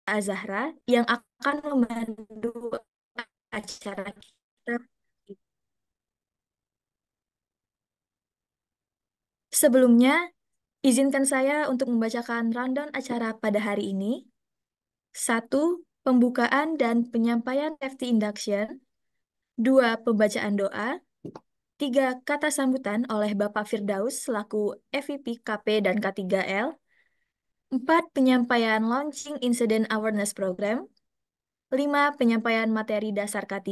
Azahra yang akan memandu acara kita. Sebelumnya, izinkan saya untuk membacakan rundown acara pada hari ini. Satu, pembukaan dan penyampaian safety induction. Dua, pembacaan doa. Tiga, kata sambutan oleh Bapak Firdaus selaku EVP KP dan K3L. Empat, penyampaian launching incident awareness program. Lima, penyampaian materi dasar K3.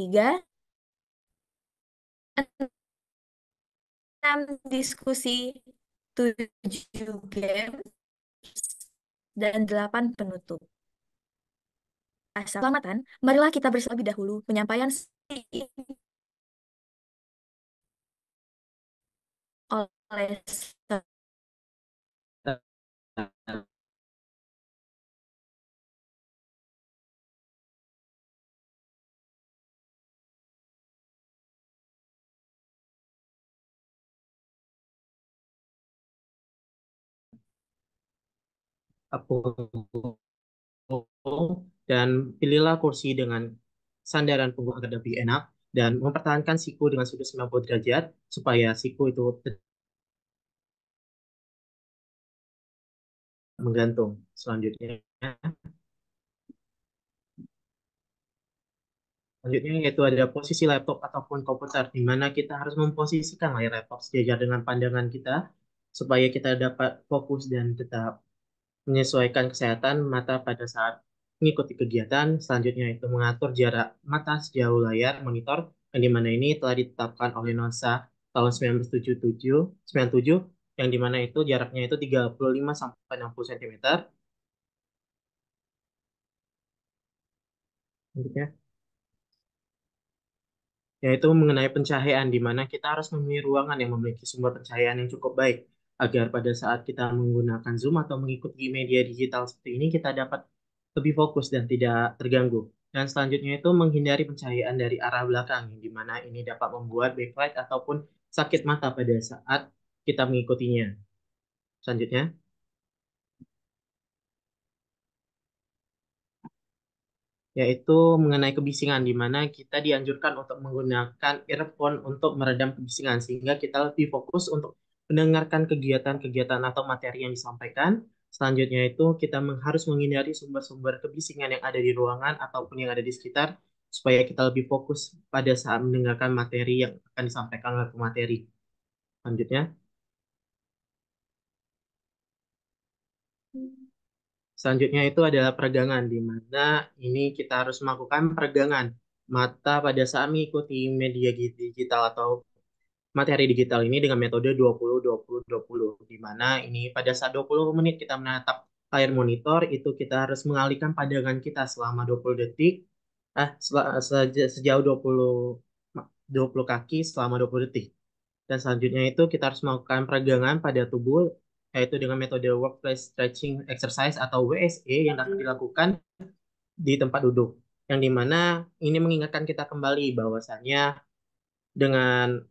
Enam, diskusi. Tujuh, game. Dan delapan, penutup. Selamatan, marilah kita bersama lebih dahulu penyampaian oleh Aku dan pilihlah kursi dengan sandaran punggung agar lebih enak dan mempertahankan siku dengan sudut 90 derajat supaya siku itu tetap menggantung. Selanjutnya yaitu ada posisi laptop ataupun komputer di mana kita harus memposisikan layar laptop sejajar dengan pandangan kita supaya kita dapat fokus dan tetap menyesuaikan kesehatan mata pada saat mengikuti kegiatan. Selanjutnya itu mengatur jarak mata sejauh layar monitor, yang dimana ini telah ditetapkan oleh NASA tahun 1977, 97, yang dimana itu jaraknya itu 35 sampai 60 cm. Selanjutnya, yaitu mengenai pencahayaan, di mana kita harus memilih ruangan yang memiliki sumber pencahayaan yang cukup baik, agar pada saat kita menggunakan Zoom atau mengikuti media digital seperti ini, kita dapat lebih fokus dan tidak terganggu. Dan selanjutnya itu menghindari pencahayaan dari arah belakang, yang di mana ini dapat membuat backlight ataupun sakit mata pada saat kita mengikutinya. Selanjutnya, yaitu mengenai kebisingan, di mana kita dianjurkan untuk menggunakan earphone untuk meredam kebisingan, sehingga kita lebih fokus untuk mendengarkan kegiatan-kegiatan atau materi yang disampaikan. Selanjutnya itu kita harus menghindari sumber-sumber kebisingan yang ada di ruangan ataupun yang ada di sekitar, supaya kita lebih fokus pada saat mendengarkan materi yang akan disampaikan oleh pemateri. Selanjutnya, selanjutnya itu adalah peregangan, di mana ini kita harus melakukan peregangan mata pada saat mengikuti media digital atau materi digital ini dengan metode 20-20-20, di mana ini pada saat 20 menit kita menatap layar monitor, itu kita harus mengalihkan pandangan kita selama 20 detik, sejauh 20 kaki selama 20 detik. Dan selanjutnya itu kita harus melakukan peregangan pada tubuh, yaitu dengan metode workplace stretching exercise atau WSE yang dapat dilakukan di tempat duduk. Yang dimana ini mengingatkan kita kembali bahwasannya dengan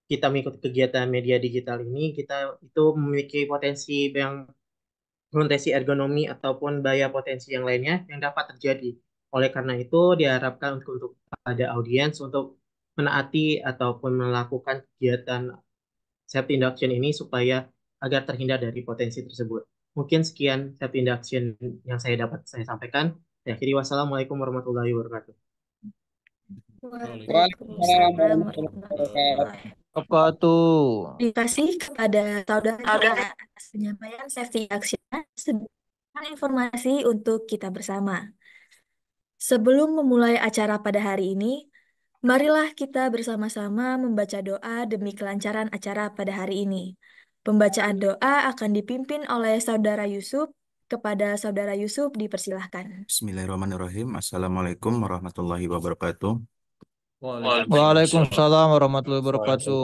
kita mengikuti kegiatan media digital ini, kita itu memiliki potensi ergonomi ataupun bahaya potensi yang lainnya yang dapat terjadi. Oleh karena itu, diharapkan untuk pada audiens untuk menaati ataupun melakukan kegiatan safety induction ini supaya agar terhindar dari potensi tersebut. Mungkin sekian safety induction yang saya sampaikan. Ya, akhiri wassalamualaikum warahmatullahi wabarakatuh. Waalaikumsalam Waalaikumsalam warahmatullahi warahmatullahi wabarakatuh. Terima kasih kepada saudara kita atas penyampaian safety action sebagai informasi untuk kita bersama. Sebelum memulai acara pada hari ini, marilah kita bersama-sama membaca doa demi kelancaran acara pada hari ini. Pembacaan doa akan dipimpin oleh Saudara Yusuf. Kepada Saudara Yusuf dipersilahkan. Bismillahirrahmanirrahim. Assalamualaikum warahmatullahi wabarakatuh. Waalaikumsalam warahmatullahi wabarakatuh.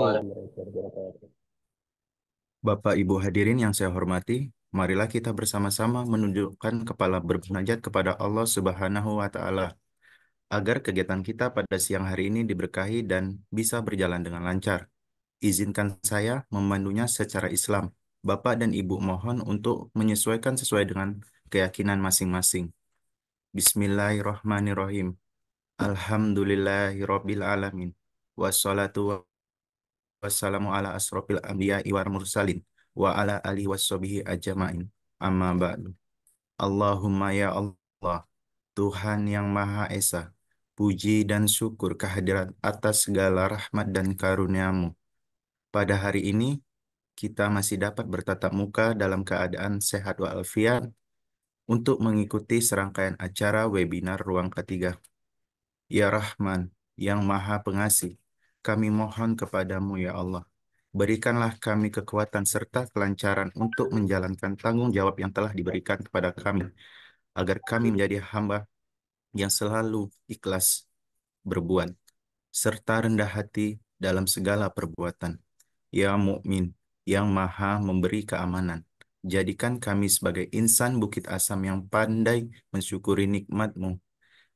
Bapak Ibu hadirin yang saya hormati, marilah kita bersama-sama menundukkan kepala bermunajat kepada Allah Subhanahu wa Ta'ala agar kegiatan kita pada siang hari ini diberkahi dan bisa berjalan dengan lancar. Izinkan saya memandunya secara Islam. Bapak dan Ibu mohon untuk menyesuaikan sesuai dengan keyakinan masing-masing. Bismillahirrahmanirrahim. Alhamdulillahirabbil alamin. Wassalatu wassalamu ala asrofil anbiya'i wal mursalin wa ala alihi washabihi ajmain. Amma ba'du. Allahumma ya Allah, Tuhan yang Maha Esa, puji dan syukur kehadirat atas segala rahmat dan karunia-Mu. Pada hari ini, kita masih dapat bertatap muka dalam keadaan sehat walafiat untuk mengikuti serangkaian acara webinar Ruang Ketiga. Ya Rahman, yang Maha Pengasih, kami mohon kepadamu ya Allah, berikanlah kami kekuatan serta kelancaran untuk menjalankan tanggung jawab yang telah diberikan kepada kami, agar kami menjadi hamba yang selalu ikhlas berbuat, serta rendah hati dalam segala perbuatan. Ya Mukmin, yang Maha Memberi Keamanan, jadikan kami sebagai insan Bukit Asam yang pandai mensyukuri nikmat-Mu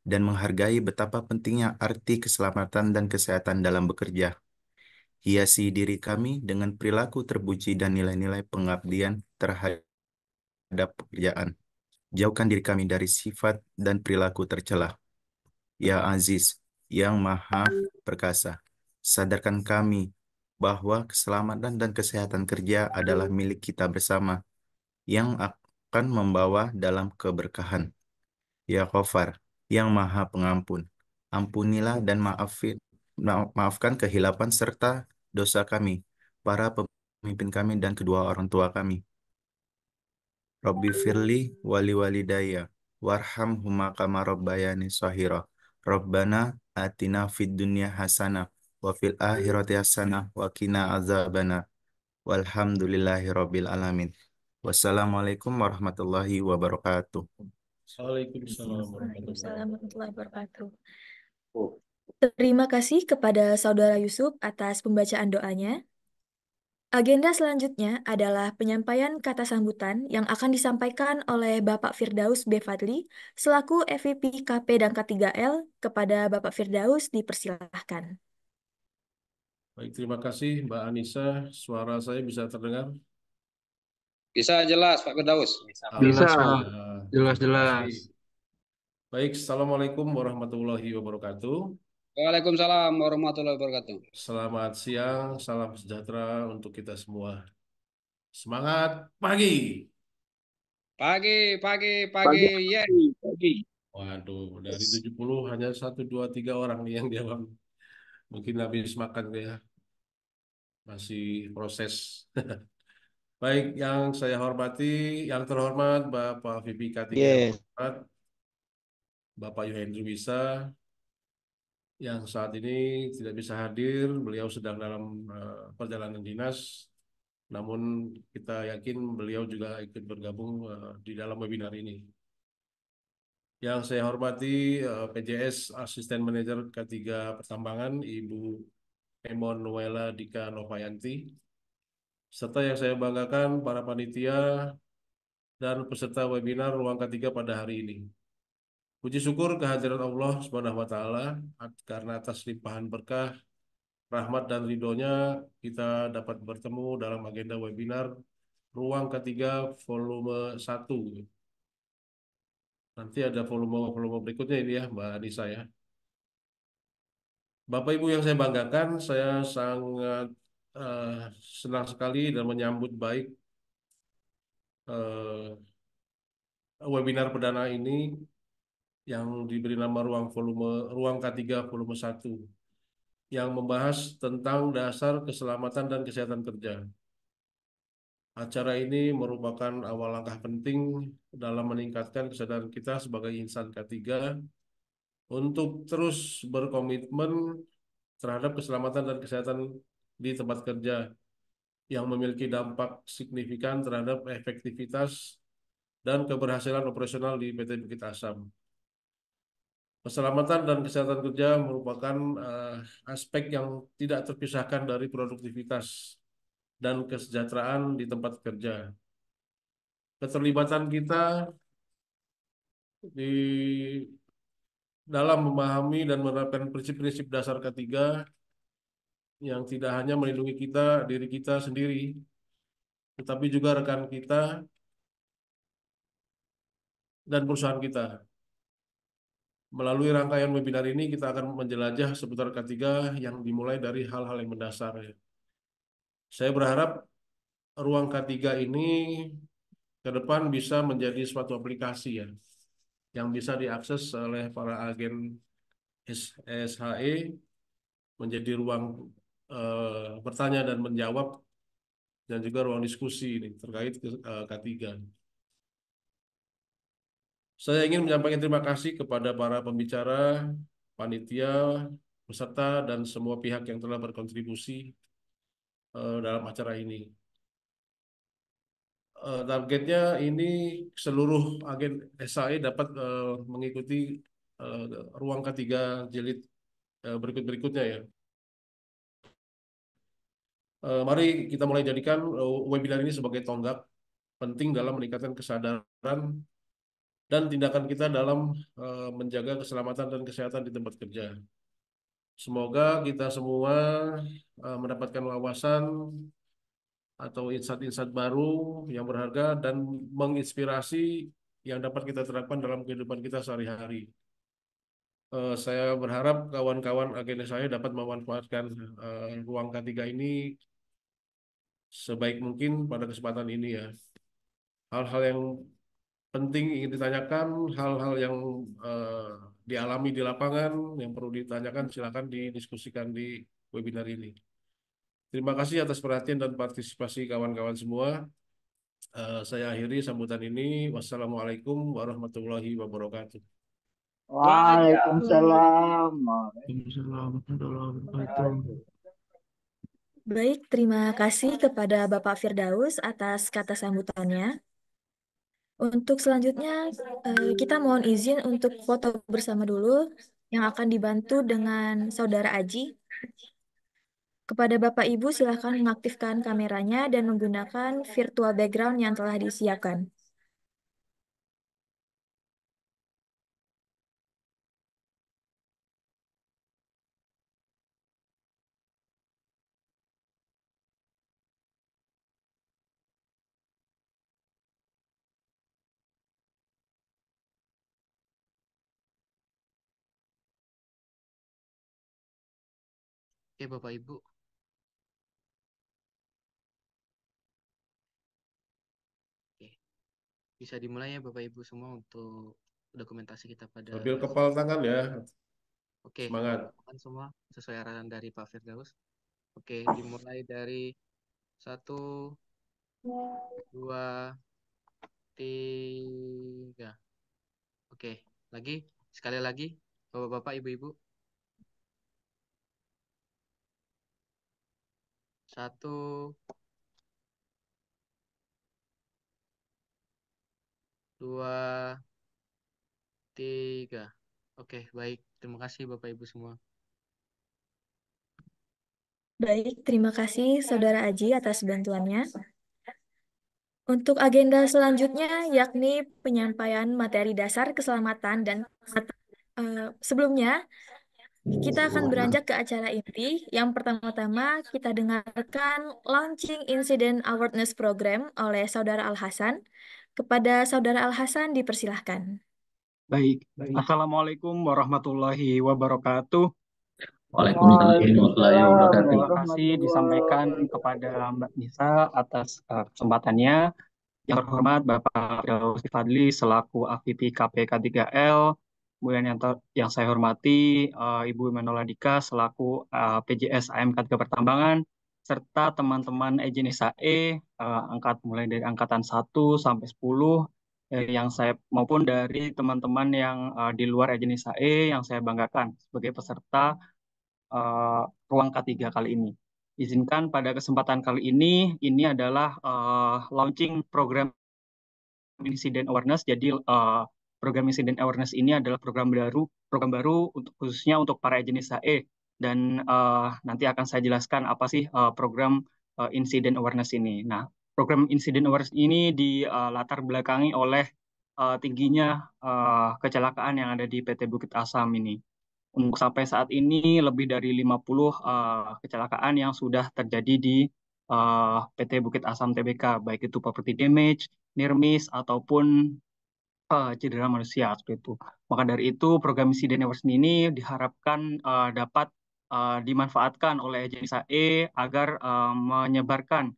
dan menghargai betapa pentingnya arti keselamatan dan kesehatan dalam bekerja. Hiasi diri kami dengan perilaku terpuji dan nilai-nilai pengabdian terhadap pekerjaan. Jauhkan diri kami dari sifat dan perilaku tercela. Ya Aziz, yang Maha Perkasa, sadarkan kami bahwa keselamatan dan kesehatan kerja adalah milik kita bersama yang akan membawa dalam keberkahan. Ya Ghafar, yang Maha Pengampun, ampunilah dan maafkan kehilapan serta dosa kami, para pemimpin kami dan kedua orang tua kami. Rabbi firli wali walidayya warhamhuma kama rabbayani shahira. Rabbana atina fid dunya hasanah wa fil akhirati hasanah wa qina azabana. Walhamdulillahi rabbil alamin. Wassalamualaikum warahmatullahi wabarakatuh. Waalaikumsalam warahmatullahi Waalaikumsalam warahmatullahi wabarakatuh. wabarakatuh. Terima kasih kepada Saudara Yusuf atas pembacaan doanya. Agenda selanjutnya adalah penyampaian kata sambutan yang akan disampaikan oleh Bapak Firdaus B. Fadli selaku EVP KP dan K3L. Kepada Bapak Firdaus dipersilahkan. Baik, terima kasih Mbak Anissa. Suara saya bisa terdengar? Bisa jelas Pak Firdaus. Bisa, Alhamdulillah. jelas-jelas. Baik, Assalamualaikum warahmatullahi wabarakatuh. Waalaikumsalam warahmatullahi wabarakatuh. Selamat siang, salam sejahtera untuk kita semua. Semangat pagi. Pagi, pagi, yeay. Waduh, dari 70 hanya 1, 2, 3 orang nih yang jawab. Mungkin habis makan ya. Masih proses. Baik, yang saya hormati, yang terhormat Bapak VP K3 Bapak Yohendri Wisa, yang saat ini tidak bisa hadir, beliau sedang dalam perjalanan dinas, namun kita yakin beliau juga ikut bergabung di dalam webinar ini. Yang saya hormati PJS Asisten Manajer K3 Pertambangan, Ibu Emon Nuela Dika Novayanti, serta yang saya banggakan para panitia dan peserta webinar Ruang K3 pada hari ini. Puji syukur kehadiran Allah Subhanahu wa taala karena atas limpahan berkah, rahmat dan ridhonya kita dapat bertemu dalam agenda webinar Ruang Ketiga volume 1. Nanti ada volume berikutnya ini ya Mbak Anissa ya. Bapak Ibu yang saya banggakan, saya sangat senang sekali dan menyambut baik webinar perdana ini yang diberi nama Ruang K3 volume 1 yang membahas tentang dasar keselamatan dan kesehatan kerja. Acara ini merupakan awal langkah penting dalam meningkatkan kesadaran kita sebagai insan K3 untuk terus berkomitmen terhadap keselamatan dan kesehatan di tempat kerja yang memiliki dampak signifikan terhadap efektivitas dan keberhasilan operasional di PT Bukit Asam. Keselamatan dan kesehatan kerja merupakan aspek yang tidak terpisahkan dari produktivitas dan kesejahteraan di tempat kerja. Keterlibatan kita di dalam memahami dan menerapkan prinsip-prinsip dasar ketiga yang tidak hanya melindungi kita, diri kita sendiri, tetapi juga rekan kita dan perusahaan kita. Melalui rangkaian webinar ini kita akan menjelajah seputar K3 yang dimulai dari hal-hal yang mendasar ya. Saya berharap ruang K3 ini ke depan bisa menjadi suatu aplikasi ya yang bisa diakses oleh para agen SHE, menjadi ruang bertanya dan menjawab dan juga ruang diskusi ini terkait K3. Saya ingin menyampaikan terima kasih kepada para pembicara, panitia, peserta, dan semua pihak yang telah berkontribusi dalam acara ini. Targetnya ini seluruh agen SAE dapat mengikuti eh, ruang K3 jilid berikut-berikutnya ya. Mari kita mulai jadikan webinar ini sebagai tonggak penting dalam meningkatkan kesadaran dan tindakan kita dalam menjaga keselamatan dan kesehatan di tempat kerja. Semoga kita semua mendapatkan wawasan atau insight-insight baru yang berharga dan menginspirasi yang dapat kita terapkan dalam kehidupan kita sehari-hari. Saya berharap kawan-kawan agen saya dapat memanfaatkan ruang K3 ini sebaik mungkin pada kesempatan ini ya. Hal-hal yang penting ingin ditanyakan, hal-hal yang dialami di lapangan yang perlu ditanyakan silakan didiskusikan di webinar ini. Terima kasih atas perhatian dan partisipasi kawan-kawan semua. Saya akhiri sambutan ini. Wassalamualaikum warahmatullahi wabarakatuh. Waalaikumsalam. Waalaikumsalam warahmatullahi wabarakatuh. Baik, terima kasih kepada Bapak Firdaus atas kata sambutannya. Untuk selanjutnya, kita mohon izin untuk foto bersama dulu yang akan dibantu dengan Saudara Aji. Kepada Bapak Ibu, silakan mengaktifkan kameranya dan menggunakan virtual background yang telah disiapkan. Oke, Bapak Ibu. Oke. Bisa dimulai ya Bapak Ibu semua untuk dokumentasi kita pada Sambil kepal tangan ya. Oke, Semangat. teman semua sesuai arahan dari Pak Firdaus. Oke, dimulai dari 1, 2, 3. Oke, lagi sekali lagi Bapak-bapak, Ibu-ibu. 1, 2, 3. Oke, baik. Terima kasih Bapak Ibu semua. Baik, terima kasih Saudara Aji atas bantuannya. Untuk agenda selanjutnya yakni penyampaian materi dasar keselamatan dan sebelumnya kita akan beranjak ke acara inti. Yang pertama-tama kita dengarkan Launching Incident Awareness Program oleh Saudara Al Hasan. Kepada Saudara Al Hasan dipersilahkan. Baik. Assalamualaikum warahmatullahi wabarakatuh. Waalaikumsalam warahmatullahi wabarakatuh. Terima kasih disampaikan kepada Mbak Nisa atas kesempatannya. Yang terhormat Bapak Firdaus Fadli selaku AVP KPK3L. Kemudian yang saya hormati Ibu Emanuela Dika selaku PJS AMK3 Pertambangan, serta teman-teman Ejen SAE mulai dari angkatan 1 sampai 10 yang saya maupun dari teman-teman yang di luar Ejen SAE yang saya banggakan sebagai peserta ruang K3 kali ini. Izinkan pada kesempatan kali ini adalah launching program Incident Awareness. Jadi program Incident Awareness ini adalah program baru untuk khususnya untuk para agen SAE. Dan nanti akan saya jelaskan apa sih program Incident Awareness ini. Nah, program Incident Awareness ini dilatar belakangi oleh tingginya kecelakaan yang ada di PT Bukit Asam ini. Untuk sampai saat ini lebih dari 50 kecelakaan yang sudah terjadi di PT Bukit Asam Tbk, baik itu property damage, near miss, ataupun cedera manusia seperti itu. Maka dari itu program insiden awareness ini diharapkan dapat dimanfaatkan oleh agen SAE agar menyebarkan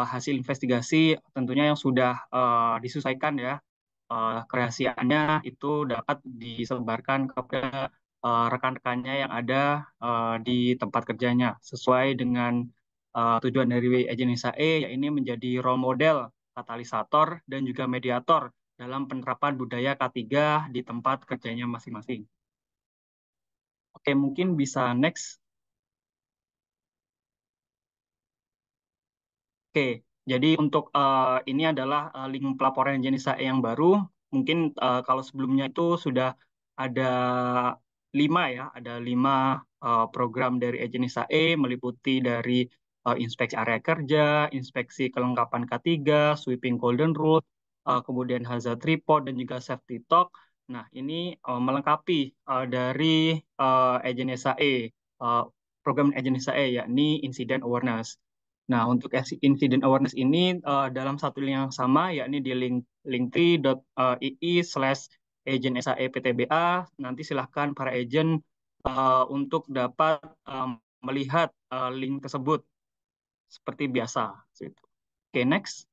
hasil investigasi tentunya yang sudah disesuaikan ya, kerahasiaannya itu dapat disebarkan kepada rekan-rekannya yang ada di tempat kerjanya sesuai dengan tujuan dari agen SAE, yaitu menjadi role model, katalisator, dan juga mediator dalam penerapan budaya K3 di tempat kerjanya masing-masing. Oke, mungkin bisa next. Oke, jadi untuk ini adalah link pelaporan jenis SAE yang baru. Mungkin kalau sebelumnya itu sudah ada 5 ya, ada 5 program dari jenis SAE meliputi dari inspeksi area kerja, inspeksi kelengkapan K3, sweeping golden rule, kemudian hazard report dan juga safety talk. Nah, ini melengkapi dari agen SAE, uh, program agen SAE yakni incident awareness. Nah, untuk incident awareness ini dalam satu link yang sama, yakni di linktree.ii/agent SAE PTBA. Nanti silahkan para agent untuk dapat melihat link tersebut seperti biasa. Oke, next.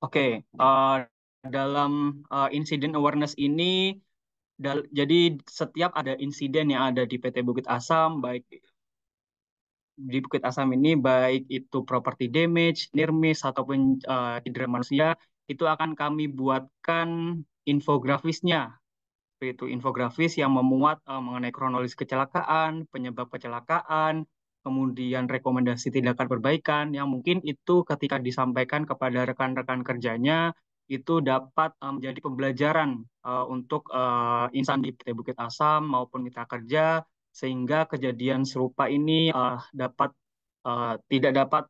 Oke, dalam incident awareness ini, jadi setiap ada insiden yang ada di PT Bukit Asam, baik di Bukit Asam ini, baik itu property damage, near miss, ataupun cedera manusia, itu akan kami buatkan infografisnya. Itu infografis yang memuat mengenai kronologis kecelakaan, penyebab kecelakaan, kemudian rekomendasi tindakan perbaikan, yang mungkin itu ketika disampaikan kepada rekan-rekan kerjanya, itu dapat menjadi pembelajaran untuk insan di PT Bukit Asam maupun mitra kerja, sehingga kejadian serupa ini tidak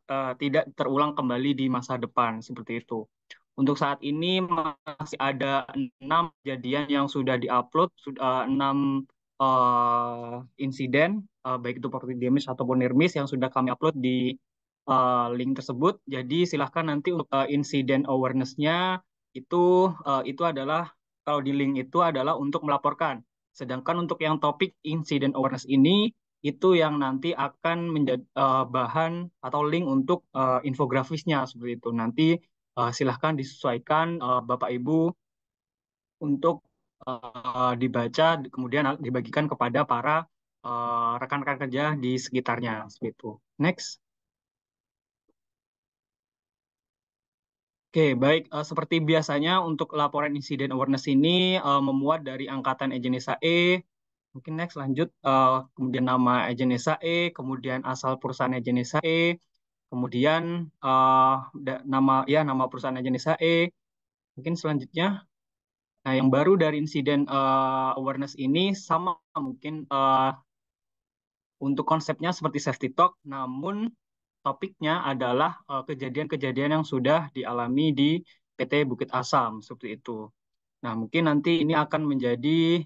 terulang kembali di masa depan seperti itu. Untuk saat ini masih ada 6 kejadian yang sudah diupload, 6 insiden, baik itu property damage ataupun near miss yang sudah kami upload di link tersebut. Jadi silahkan nanti untuk insiden awareness-nya itu adalah, kalau di link itu adalah untuk melaporkan. Sedangkan untuk yang topik insiden awareness ini, itu yang nanti akan menjadi bahan atau link untuk infografisnya seperti itu. Nanti silahkan disesuaikan Bapak Ibu untuk dibaca, kemudian dibagikan kepada para rekan-rekan kerja di sekitarnya seperti itu. Next. Oke, baik. Seperti biasanya untuk laporan insiden awareness ini memuat dari angkatan agen SAE. Mungkin next lanjut. Kemudian nama agen SAE, kemudian asal perusahaan agen SAE, kemudian nama perusahaan agen SAE. Mungkin selanjutnya. Nah, yang baru dari insiden awareness ini sama mungkin untuk konsepnya seperti safety talk, namun topiknya adalah kejadian-kejadian yang sudah dialami di PT Bukit Asam seperti itu. Nah, mungkin nanti ini akan menjadi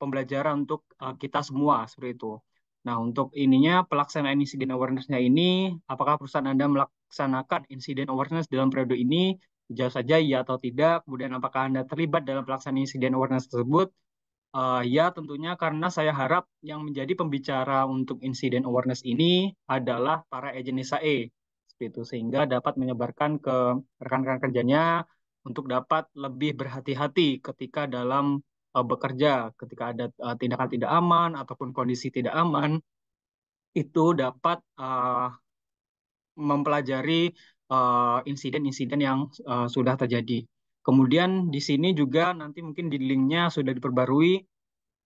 pembelajaran untuk kita semua seperti itu. Nah, untuk ininya pelaksanaan insiden awareness-nya ini, apakah perusahaan Anda melaksanakan insiden awareness dalam periode ini? Jawab saja ya atau tidak. Kemudian apakah Anda terlibat dalam pelaksanaan insiden awareness tersebut? Ya, tentunya karena saya harap yang menjadi pembicara untuk insiden awareness ini adalah para agen SAE, seperti itu, sehingga dapat menyebarkan ke rekan-rekan kerjanya untuk dapat lebih berhati-hati ketika dalam bekerja, ketika ada tindakan tidak aman ataupun kondisi tidak aman, itu dapat mempelajari insiden-insiden yang sudah terjadi. Kemudian di sini juga nanti mungkin di linknya sudah diperbarui,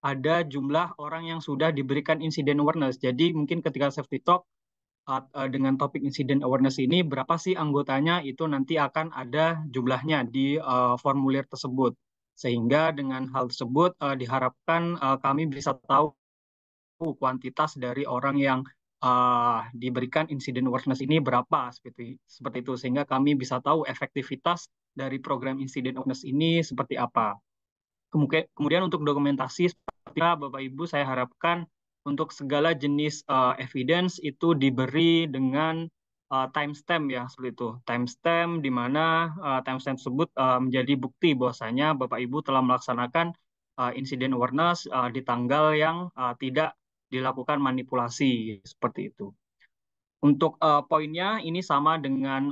ada jumlah orang yang sudah diberikan insiden awareness. Jadi mungkin ketika safety talk dengan topik insiden awareness ini, berapa sih anggotanya, itu nanti akan ada jumlahnya di formulir tersebut. Sehingga dengan hal tersebut diharapkan kami bisa tahu kuantitas dari orang yang diberikan insiden awareness ini berapa, seperti itu, sehingga kami bisa tahu efektivitas dari program insiden awareness ini seperti apa. Kemudian untuk dokumentasi, seperti Bapak Ibu, saya harapkan untuk segala jenis evidence itu diberi dengan timestamp ya seperti itu. Timestamp di mana timestamp tersebut menjadi bukti bahwasanya Bapak Ibu telah melaksanakan insiden awareness di tanggal yang tidak dilakukan manipulasi seperti itu. Untuk poinnya ini sama dengan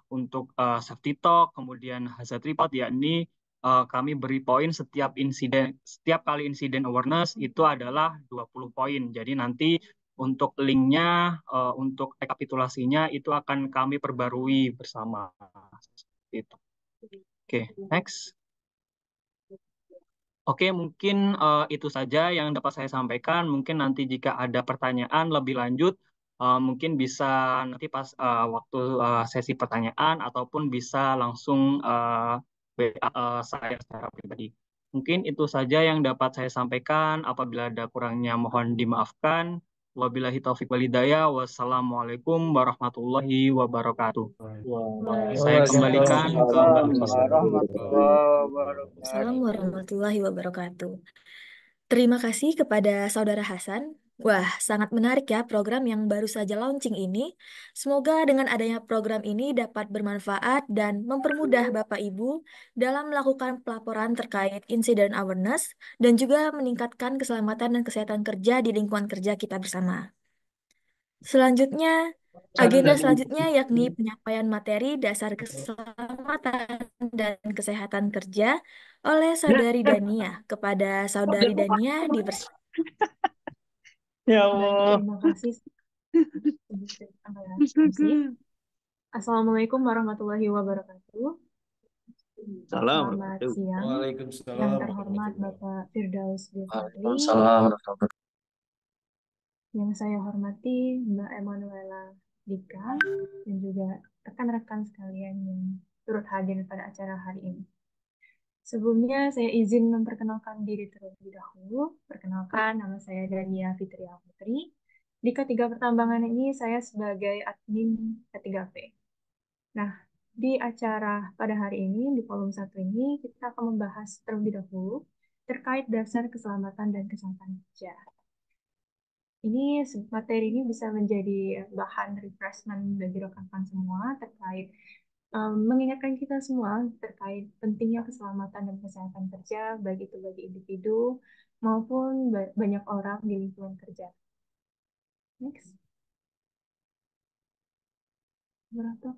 untuk safety talk, kemudian hazard report, yakni kami beri poin setiap kali insiden awareness itu adalah 20 poin. Jadi nanti untuk linknya, untuk rekapitulasinya itu akan kami perbarui bersama. Itu. Oke, next. Oke, mungkin itu saja yang dapat saya sampaikan. Mungkin nanti jika ada pertanyaan lebih lanjut, mungkin bisa nanti pas waktu sesi pertanyaan ataupun bisa langsung WA saya secara pribadi. Mungkin itu saja yang dapat saya sampaikan. Apabila ada kurangnya mohon dimaafkan. Wabillahi taufiq walhidayah. Wassalamualaikum warahmatullahi wabarakatuh. Saya kembalikan ke Mbak Nisa. Assalamualaikum warahmatullahi wabarakatuh. Terima kasih kepada Saudara Hasan. Wah, sangat menarik ya program yang baru saja launching ini. Semoga dengan adanya program ini dapat bermanfaat dan mempermudah Bapak Ibu dalam melakukan pelaporan terkait insiden awareness dan juga meningkatkan keselamatan dan kesehatan kerja di lingkungan kerja kita bersama. Agenda selanjutnya yakni penyampaian materi dasar keselamatan dan kesehatan kerja oleh Saudari Dania. Kepada Saudari Dania dipersilakan. Ya Baik, Allah. terima kasih. Assalamualaikum warahmatullahi wabarakatuh. Salam. Selamat siang. Yang Waalaikumsalam terhormat warahmatullahi Bapak Firdaus Bilfadli, Waalaikumsalam warahmatullahi yang saya hormati Mbak Emanuela Dika, dan juga rekan-rekan sekalian yang turut hadir pada acara hari ini. Sebelumnya saya izin memperkenalkan diri terlebih dahulu. Perkenalkan, nama saya Dania Fitria Putri. Di K3 Pertambangan ini saya sebagai admin K3P. Nah, di acara pada hari ini, di volume 1 ini, kita akan membahas terlebih dahulu terkait dasar keselamatan dan kesehatan kerja. Materi ini bisa menjadi bahan refreshment bagi rekan-rekan semua terkait mengingatkan kita semua terkait pentingnya keselamatan dan kesehatan kerja, baik itu bagi individu maupun banyak orang di lingkungan kerja. Next. Berapa?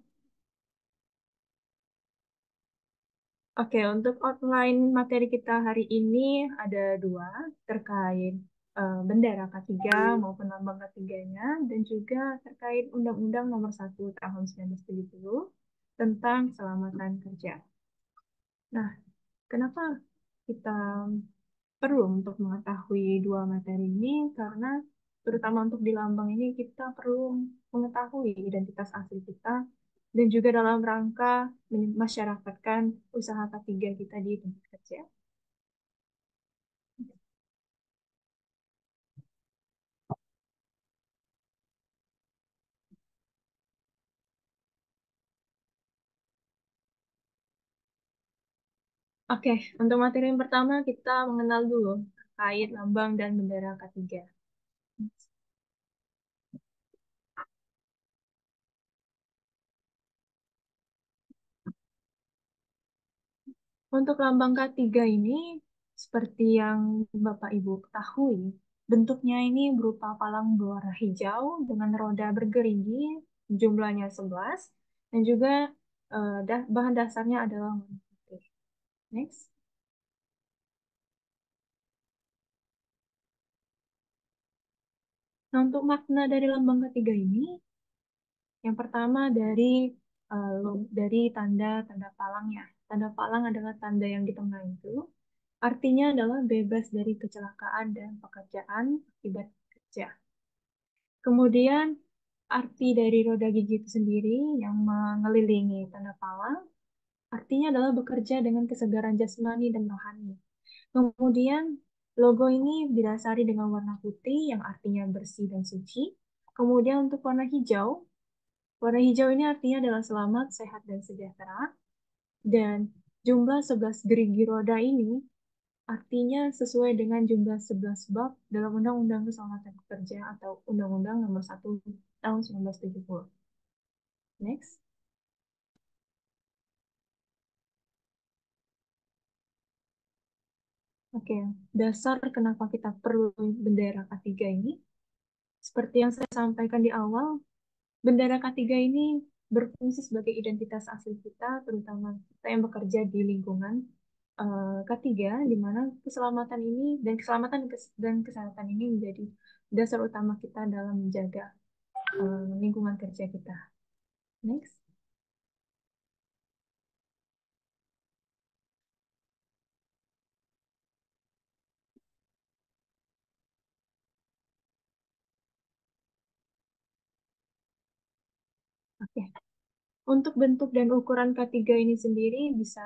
Oke, untuk outline materi kita hari ini ada dua, terkait bendera K3 maupun lambang K3-nya, dan juga terkait Undang-Undang Nomor 1 Tahun 1970 tentang keselamatan kerja. Nah, kenapa kita perlu untuk mengetahui dua materi ini? Karena terutama untuk di lambang ini kita perlu mengetahui identitas asli kita dan juga dalam rangka memasyarakatkan usaha K3 kita di tempat kerja. Oke, untuk materi yang pertama kita mengenal dulu terkait lambang dan bendera K3. Untuk lambang K3 ini, seperti yang Bapak Ibu ketahui, bentuknya ini berupa palang berwarna hijau dengan roda bergerigi, jumlahnya 11, dan juga bahan dasarnya adalah warna putih. Next. Nah, untuk makna dari lambang K3 ini, yang pertama dari tanda palangnya. Tanda palang adalah tanda yang di tengah itu. Artinya adalah bebas dari kecelakaan dan pekerjaan akibat kerja. Kemudian arti dari roda gigi itu sendiri yang mengelilingi tanda palang, artinya adalah bekerja dengan kesegaran jasmani dan rohani. Kemudian logo ini didasari dengan warna putih yang artinya bersih dan suci. Kemudian untuk warna hijau ini artinya adalah selamat, sehat, dan sejahtera. Dan jumlah 11 gerigi roda ini artinya sesuai dengan jumlah 11 bab dalam Undang-Undang Keselamatan Kerja atau Undang-Undang Nomor 1 Tahun 1970. Next. Oke, dasar kenapa kita perlu bendera K3 ini, seperti yang saya sampaikan di awal, bendera K3 ini berfungsi sebagai identitas asli kita, terutama kita yang bekerja di lingkungan K3, di mana keselamatan ini dan kesehatan ini menjadi dasar utama kita dalam menjaga lingkungan kerja kita. Next. Oke. Untuk bentuk dan ukuran K3 ini sendiri bisa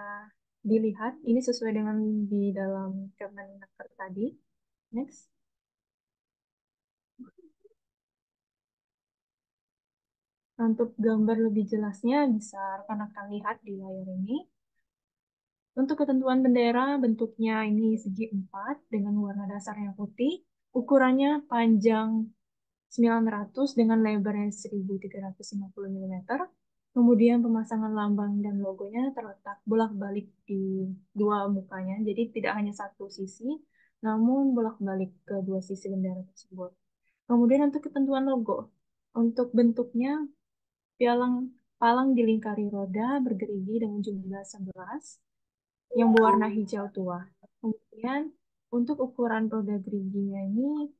dilihat, ini sesuai dengan di dalam Kemenaker tadi. Next. Untuk gambar lebih jelasnya bisa rekan-rekan lihat di layar ini. Untuk ketentuan bendera, bentuknya ini segi 4 dengan warna dasar yang putih. Ukurannya panjang 900 dengan lebarnya 1350 mm. Kemudian pemasangan lambang dan logonya terletak bolak-balik di dua mukanya. Jadi tidak hanya satu sisi, namun bolak-balik ke dua sisi bendera tersebut. Kemudian untuk ketentuan logo. Untuk bentuknya, palang dilingkari roda bergerigi dengan jumlah 11 yang berwarna hijau tua. Kemudian untuk ukuran roda geriginya ini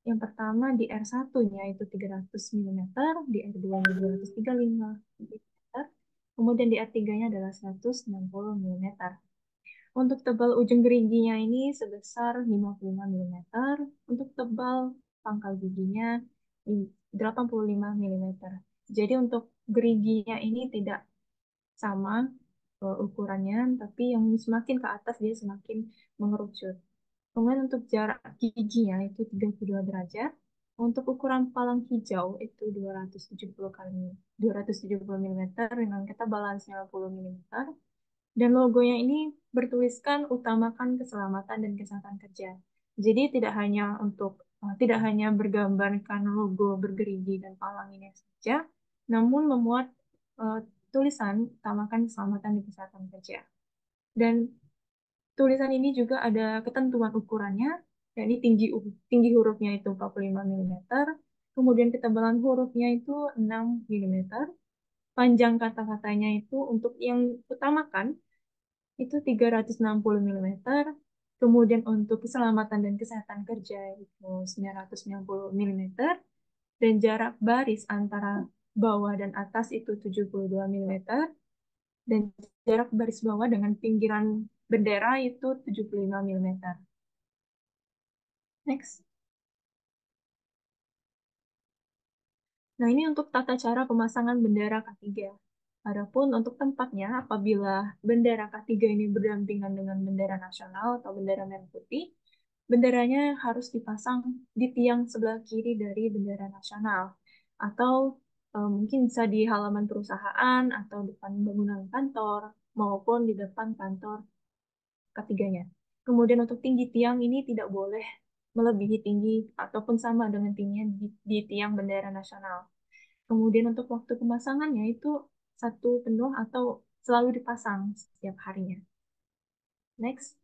yang pertama di R1-nya itu 300 mm, di R2-nya 235 mm, kemudian di R3-nya adalah 160 mm. Untuk tebal ujung geriginya ini sebesar 55 mm, untuk tebal pangkal giginya 85 mm. Jadi untuk geriginya ini tidak sama ukurannya, tapi yang semakin ke atas dia semakin mengerucut. Kemudian untuk jarak giginya itu 32 derajat. Untuk ukuran palang hijau itu 270 kali 270 mm dengan ketebalan 90 mm. Dan logonya ini bertuliskan utamakan keselamatan dan kesehatan kerja. Jadi tidak hanya bergambarkan logo bergerigi dan palang ini saja, namun memuat tulisan utamakan keselamatan dan kesehatan kerja. Dan tulisan ini juga ada ketentuan ukurannya, yakni tinggi hurufnya itu 45 mm, kemudian ketebalan hurufnya itu 6 mm, panjang kata-katanya itu untuk yang utamakan itu 360 mm, kemudian untuk keselamatan dan kesehatan kerja itu 990 mm, dan jarak baris antara bawah dan atas itu 72 mm, dan jarak baris bawah dengan pinggiran bendera itu 75 mm. Next. Nah, ini untuk tata cara pemasangan bendera K3. Adapun untuk tempatnya, apabila bendera K3 ini berdampingan dengan bendera nasional atau bendera merah putih, benderanya harus dipasang di tiang sebelah kiri dari bendera nasional. Atau mungkin bisa di halaman perusahaan atau depan bangunan kantor, maupun di depan kantor K3-nya. Kemudian untuk tinggi tiang ini tidak boleh melebihi tinggi ataupun sama dengan tingginya di tiang bendera nasional. Kemudian untuk waktu pemasangannya itu satu penuh atau selalu dipasang setiap harinya. Next.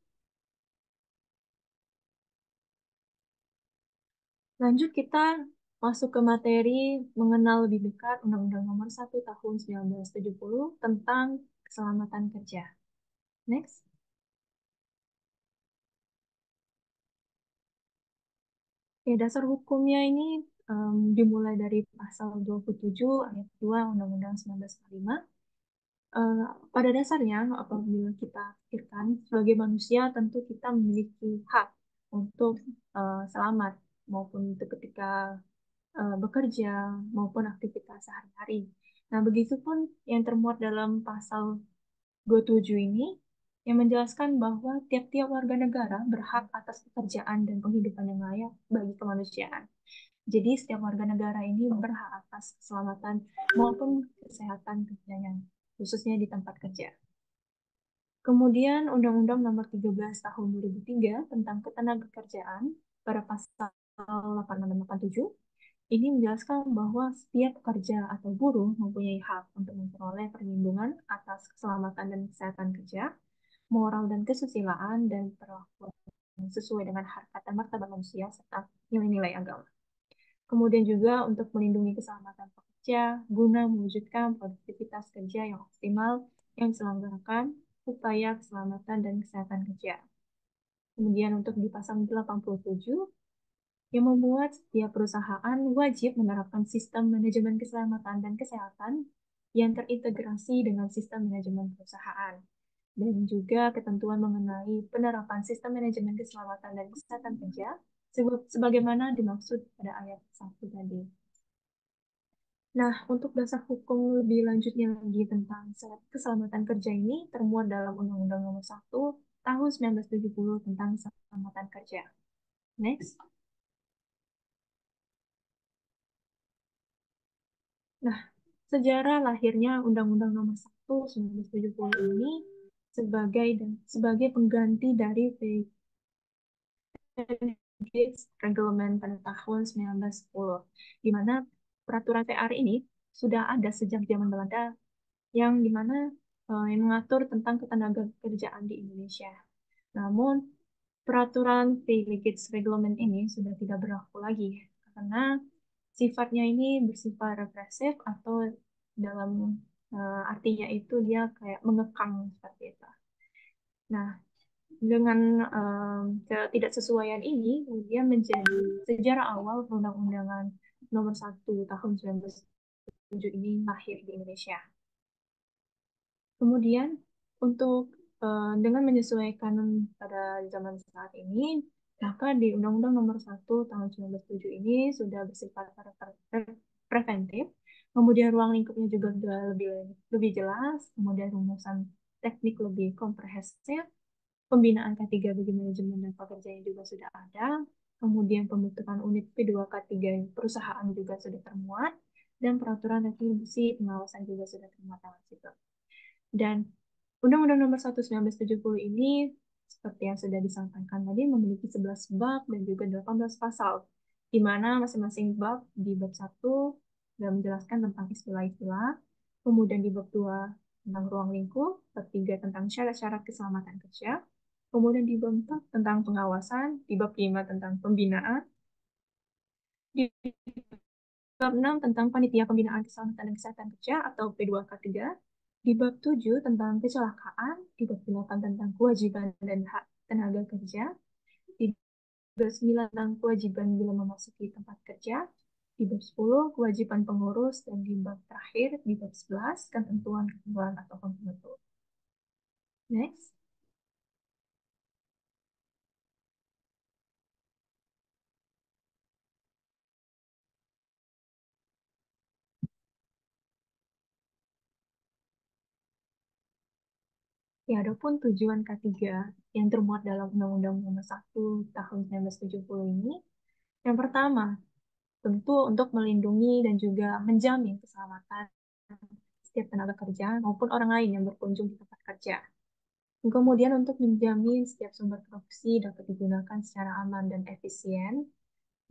Lanjut kita masuk ke materi mengenal lebih dekat Undang-Undang Nomor 1 Tahun 1970 tentang keselamatan kerja. Next. Ya, dasar hukumnya ini dimulai dari pasal 27 ayat 2 Undang-Undang 1945. Pada dasarnya, apabila kita pikirkan sebagai manusia, tentu kita memiliki hak untuk selamat, maupun itu ketika bekerja, maupun aktivitas sehari-hari. Nah, begitupun yang termuat dalam pasal 27 ini, yang menjelaskan bahwa tiap-tiap warga negara berhak atas pekerjaan dan penghidupan yang layak bagi kemanusiaan. Jadi setiap warga negara ini berhak atas keselamatan maupun kesehatan kerjanya, khususnya di tempat kerja. Kemudian Undang-Undang Nomor 13 Tahun 2003 tentang Ketenagakerjaan pada pasal 86 dan 87 ini menjelaskan bahwa setiap pekerja atau buruh mempunyai hak untuk memperoleh perlindungan atas keselamatan dan kesehatan kerja, moral dan kesusilaan, dan perlakuan yang sesuai dengan harkat dan martabat manusia serta nilai-nilai agama. Kemudian juga untuk melindungi keselamatan pekerja guna mewujudkan produktivitas kerja yang optimal yang diselenggarakan upaya keselamatan dan kesehatan kerja. Kemudian untuk di pasal 87 yang membuat setiap perusahaan wajib menerapkan sistem manajemen keselamatan dan kesehatan yang terintegrasi dengan sistem manajemen perusahaan dan juga ketentuan mengenai penerapan sistem manajemen keselamatan dan kesehatan kerja sebagaimana dimaksud pada ayat 1 tadi. Nah, untuk dasar hukum lebih lanjutnya lagi tentang keselamatan kerja ini termuat dalam Undang-Undang Nomor 1 Tahun 1970 tentang keselamatan kerja. Next. Nah, sejarah lahirnya Undang-Undang Nomor 1 1970 ini sebagai pengganti dari Gates Reglement pada tahun 1910, di mana peraturan TR ini sudah ada sejak zaman Belanda yang dimana yang mengatur tentang ketenaga kerjaan di Indonesia. Namun peraturan Gates Reglement ini sudah tidak berlaku lagi karena sifatnya ini bersifat represif atau dalam artinya itu dia kayak mengekang seperti itu. Nah, dengan ketidaksesuaian ini kemudian menjadi sejarah awal perundang-undangan nomor 1 tahun 1907 ini lahir di Indonesia. Kemudian untuk dengan menyesuaikan pada zaman saat ini, maka di Undang-Undang Nomor 1 Tahun 1907 ini sudah bersifat preventif, kemudian ruang lingkupnya juga sudah lebih jelas, kemudian rumusan teknik lebih komprehensif, pembinaan K3 bagi manajemen dan pekerjanya juga sudah ada, kemudian pembentukan unit P2K3 perusahaan juga sudah termuat, dan peraturan retribusi pengawasan juga sudah termuat dalam situ. Dan Undang-Undang Nomor 1 1970 ini seperti yang sudah disampaikan tadi memiliki 11 bab dan juga 18 pasal, di mana masing-masing bab di bab 1 sudah menjelaskan tentang istilah-istilah, kemudian di bab 2 tentang ruang lingkup, bab 3 tentang syarat-syarat keselamatan kerja, kemudian di bab 4 tentang pengawasan, di bab 5 tentang pembinaan, di bab 6 tentang panitia pembinaan keselamatan dan kesehatan kerja atau P2K3, di bab 7 tentang kecelakaan, di bab 8 tentang kewajiban dan hak tenaga kerja, di bab 9 tentang kewajiban bila memasuki tempat kerja, di bab 10 kewajiban pengurus, dan di bab terakhir di bab 11 ketentuan atau penutup. Next. Ya, adapun tujuan K3 yang termuat dalam Undang-Undang Nomor 1 Tahun 1970 ini, yang pertama, tentu untuk melindungi dan juga menjamin keselamatan setiap tenaga kerja maupun orang lain yang berkunjung di tempat kerja. Dan kemudian untuk menjamin setiap sumber produksi dapat digunakan secara aman dan efisien.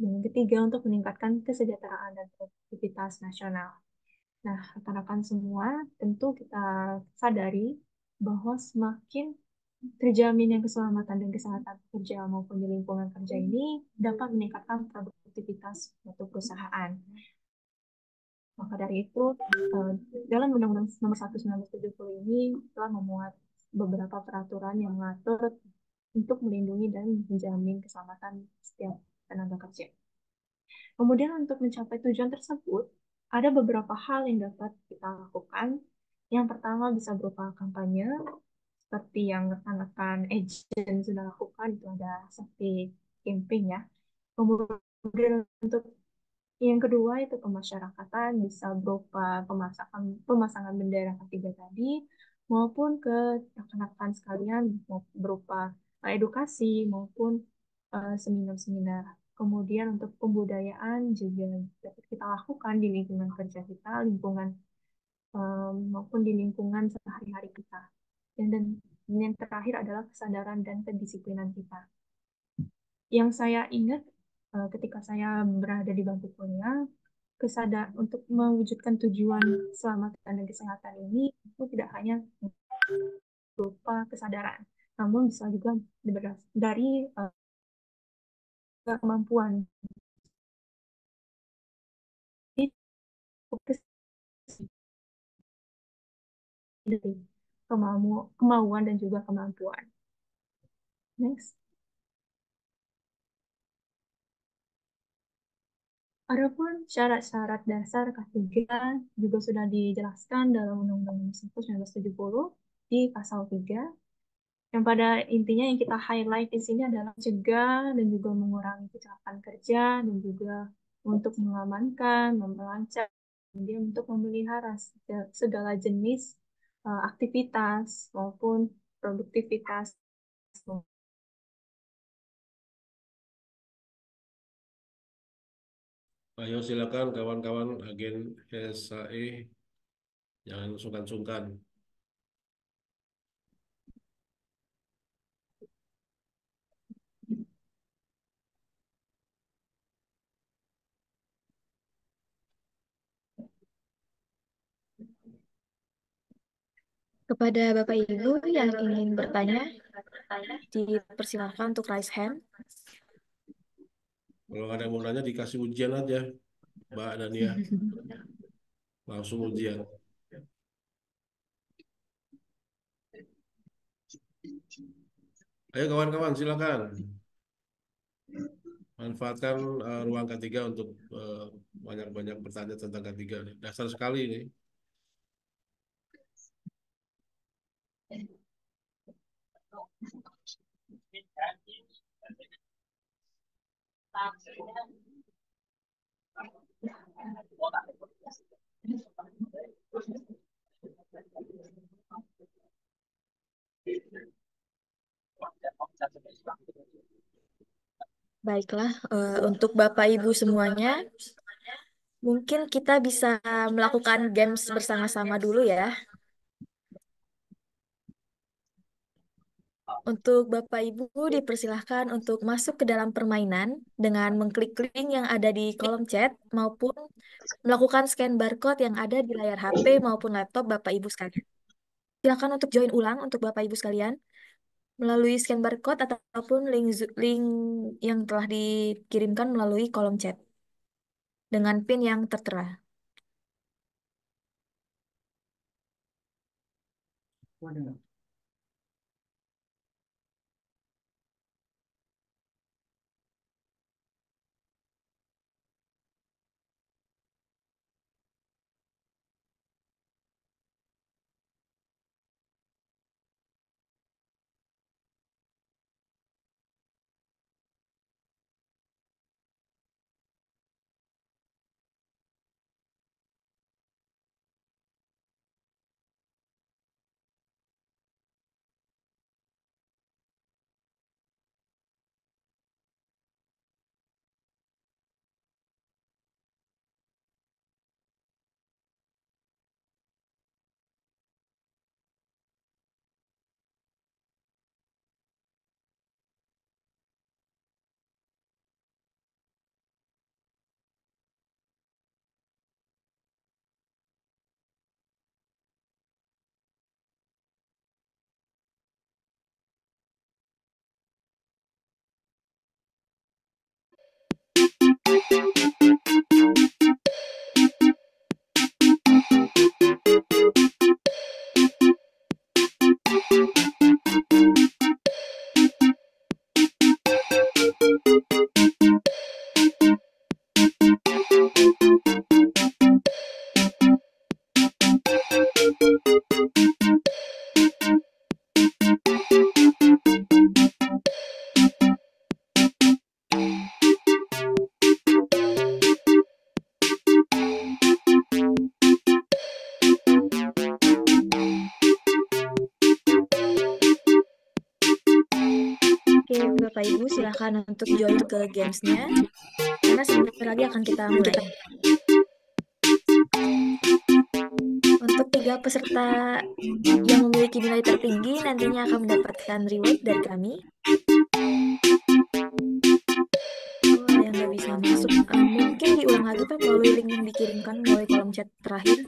Dan yang ketiga, untuk meningkatkan kesejahteraan dan produktivitas nasional. Nah, rekan-rekan semua, tentu kita sadari bahwa semakin terjaminnya keselamatan dan kesehatan kerja maupun di lingkungan kerja ini dapat meningkatkan produktivitas suatu perusahaan. Maka dari itu, dalam Undang-Undang Nomor 1 1970 ini telah memuat beberapa peraturan yang mengatur untuk melindungi dan menjamin keselamatan setiap tenaga kerja. Kemudian untuk mencapai tujuan tersebut, ada beberapa hal yang dapat kita lakukan. Yang pertama bisa berupa kampanye, seperti yang rekan-rekan agent sudah lakukan, itu ada seperti campaign ya. Kemudian untuk yang kedua itu pemasyarakatan, bisa berupa pemasangan bendera K3 tadi, maupun ke rekan-rekan sekalian berupa edukasi maupun seminar-seminar. Kemudian untuk pembudayaan juga dapat kita lakukan di lingkungan kerja kita, lingkungan maupun di lingkungan sehari-hari kita. Dan yang terakhir adalah kesadaran dan kedisiplinan kita. Yang saya ingat ketika saya berada di bangku kuliah, untuk mewujudkan tujuan keselamatan dan kesehatan ini itu tidak hanya berupa kesadaran, namun bisa juga dari kemampuan. Jadi, fokus dari kemauan dan juga kemampuan. Next. Adapun syarat-syarat dasar K3 juga sudah dijelaskan dalam Undang-Undang Nomor 1 1970 di pasal 3. Yang pada intinya yang kita highlight di sini adalah mencegah dan juga mengurangi kecelakaan kerja dan juga untuk mengamankan, memperlancar, kemudian untuk memelihara segala jenis aktivitas maupun produktivitas. Ayo silakan kawan-kawan agen SAE, jangan sungkan-sungkan. Kepada Bapak Ibu yang ingin bertanya, dipersilakan untuk raise hand. Kalau ada yang mau nanya dikasih ujian aja, Mbak Dania. Langsung ujian. Ayo kawan-kawan silakan. Manfaatkan ruang K3 untuk banyak-banyak bertanya tentang K3 nih. Dasar sekali ini. Baiklah, untuk Bapak Ibu semuanya, mungkin kita bisa melakukan games bersama-sama dulu ya. Untuk Bapak Ibu dipersilahkan untuk masuk ke dalam permainan dengan mengklik link yang ada di kolom chat maupun melakukan scan barcode yang ada di layar HP maupun laptop Bapak Ibu sekalian. Silakan untuk join ulang untuk Bapak Ibu sekalian melalui scan barcode ataupun link yang telah dikirimkan melalui kolom chat dengan PIN yang tertera. Oke, Bapak Ibu silakan untuk join ke gamesnya karena sebentar lagi akan kita mulai. Untuk 3 peserta yang memiliki nilai tertinggi nantinya akan mendapatkan reward dari kami. Oh, yang gagal. masuk. Mungkin diulang lagi Pak melalui link yang dikirimkan melalui kolom chat terakhir.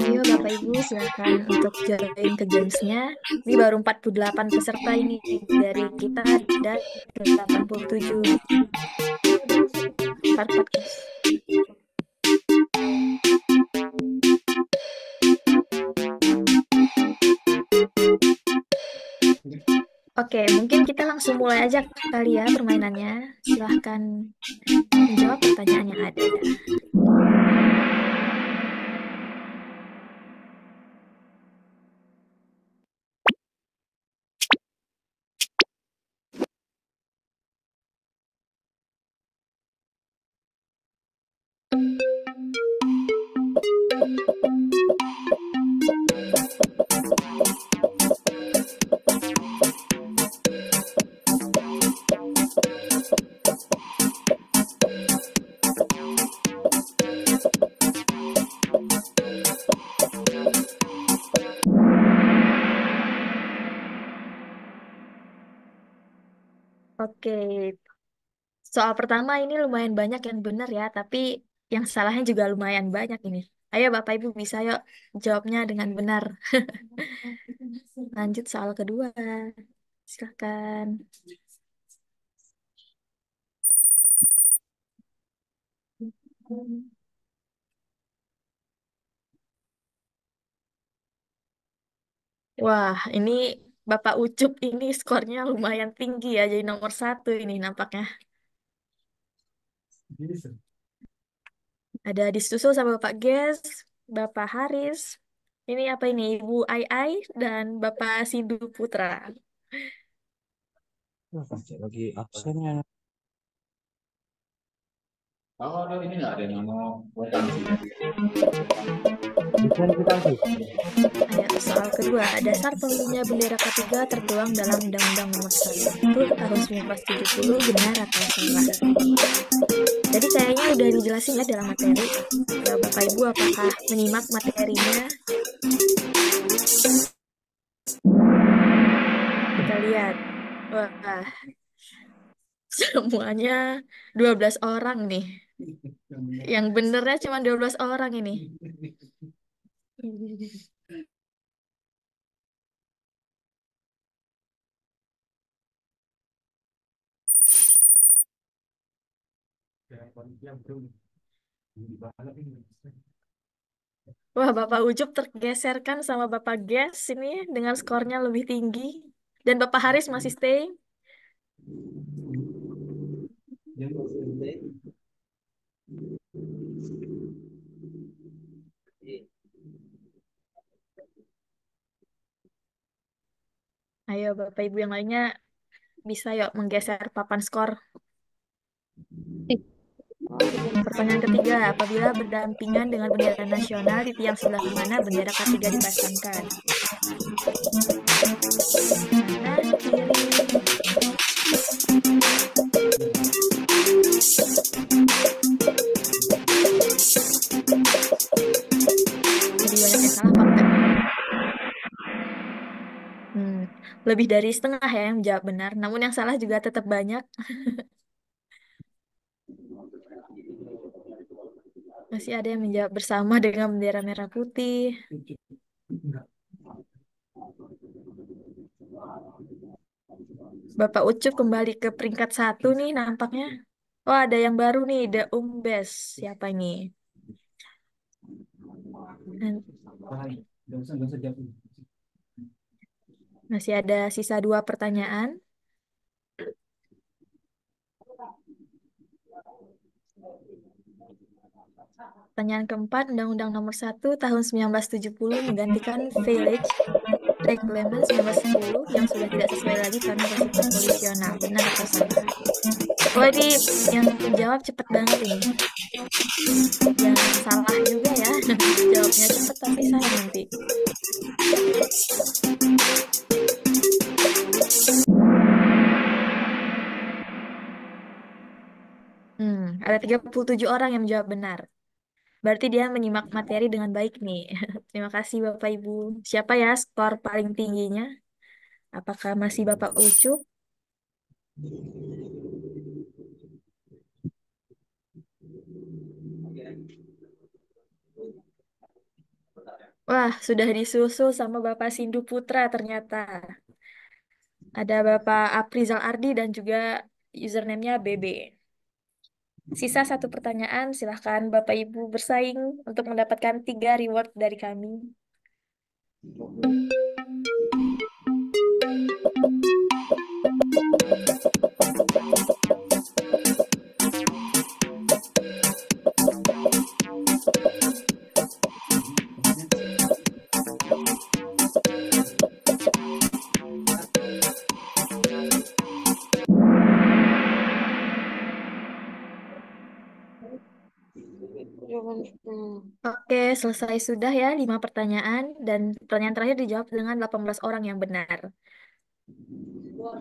Ayo Bapak Ibu silahkan untuk join ke gamesnya. Ini baru 48 peserta ini dari kita ada 87. Part podcast. Oke, mungkin kita langsung mulai aja kali ya permainannya. Silahkan menjawab pertanyaan yang ada. Oke, soal pertama ini lumayan banyak yang benar ya, tapi yang salahnya juga lumayan banyak ini. Ayo Bapak Ibu bisa yuk jawabnya dengan benar. Lanjut soal kedua. Silakan. Wah, ini Bapak Ucup ini skornya lumayan tinggi ya, jadi nomor 1 ini nampaknya. Ada disusul sama Bapak Ges, Bapak Haris. Ini apa ini? Ibu Ai Ai dan Bapak Sindu Putra. Lagi absennya. Oh, ini nggak ada yang mau kwitansi. Ayo, soal kedua, dasar pemilinya bendera K3 tertuang dalam Undang-Undang Nomor 1 Tahun 1970, benar atau salah? Jadi kayaknya udah dijelasin ya dalam materi. Ya, Bapak Ibu apakah menyimak materinya? Kita lihat. Wah, semuanya 12 orang nih. Yang benernya cuma 12 orang ini. Wah, Bapak Ucup tergeserkan sama Bapak Ges ini dengan skornya lebih tinggi. Dan Bapak Haris masih stay. Ayo Bapak Ibu yang lainnya bisa yuk menggeser papan skor. Pertanyaan ketiga, apabila berdampingan dengan bendera nasional di tiang sebelah mana bendera K3 dipasangkan? Kanan, kiri. Jadi banyak yang salah Pak. Lebih dari setengah ya yang menjawab benar, namun yang salah juga tetap banyak. Masih ada yang menjawab bersama dengan bendera merah putih. Bapak Ucup kembali ke peringkat 1 nih nampaknya. Oh, ada yang baru nih, The Umbes. Siapa ini? Masih ada sisa 2 pertanyaan. Pertanyaan keempat, Undang-Undang Nomor 1 Tahun 1970 menggantikan Village Reglement 1910 yang sudah tidak sesuai lagi karena bersifat polisional. Benar atau salah? Wah, ini yang jawab cepet banget ini. Jangan salah juga ya. Jawabnya cepet tapi salah nanti. Ada 37 orang yang menjawab benar. Berarti dia menyimak materi dengan baik nih. Terima kasih Bapak Ibu. Siapa ya skor paling tingginya? Apakah masih Bapak Ucup? Wah, sudah disusul sama Bapak Sindu Putra ternyata. Ada Bapak Aprizal Ardi dan juga username-nya BB. Sisa satu pertanyaan, silahkan Bapak Ibu bersaing untuk mendapatkan 3 reward dari kami. Oke, selesai sudah ya 5 pertanyaan dan pertanyaan terakhir dijawab dengan 18 orang yang benar.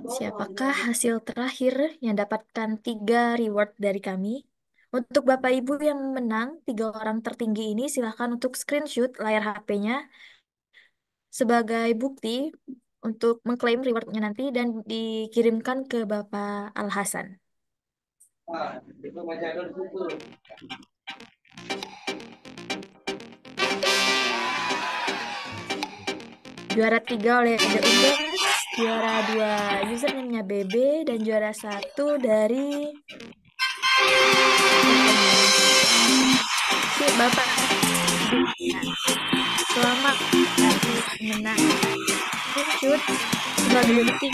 Siapakah hasil terakhir yang dapatkan 3 reward dari kami? Untuk Bapak Ibu yang menang, 3 orang tertinggi ini silahkan untuk screenshot layar HP-nya sebagai bukti untuk mengklaim rewardnya nanti dan dikirimkan ke Bapak Al Hasan. Juara 3 oleh The Umbers, juara 2 username-nya BB, dan juara 1 dari si Bapak. Selamat menang. Shoot sebagai bukti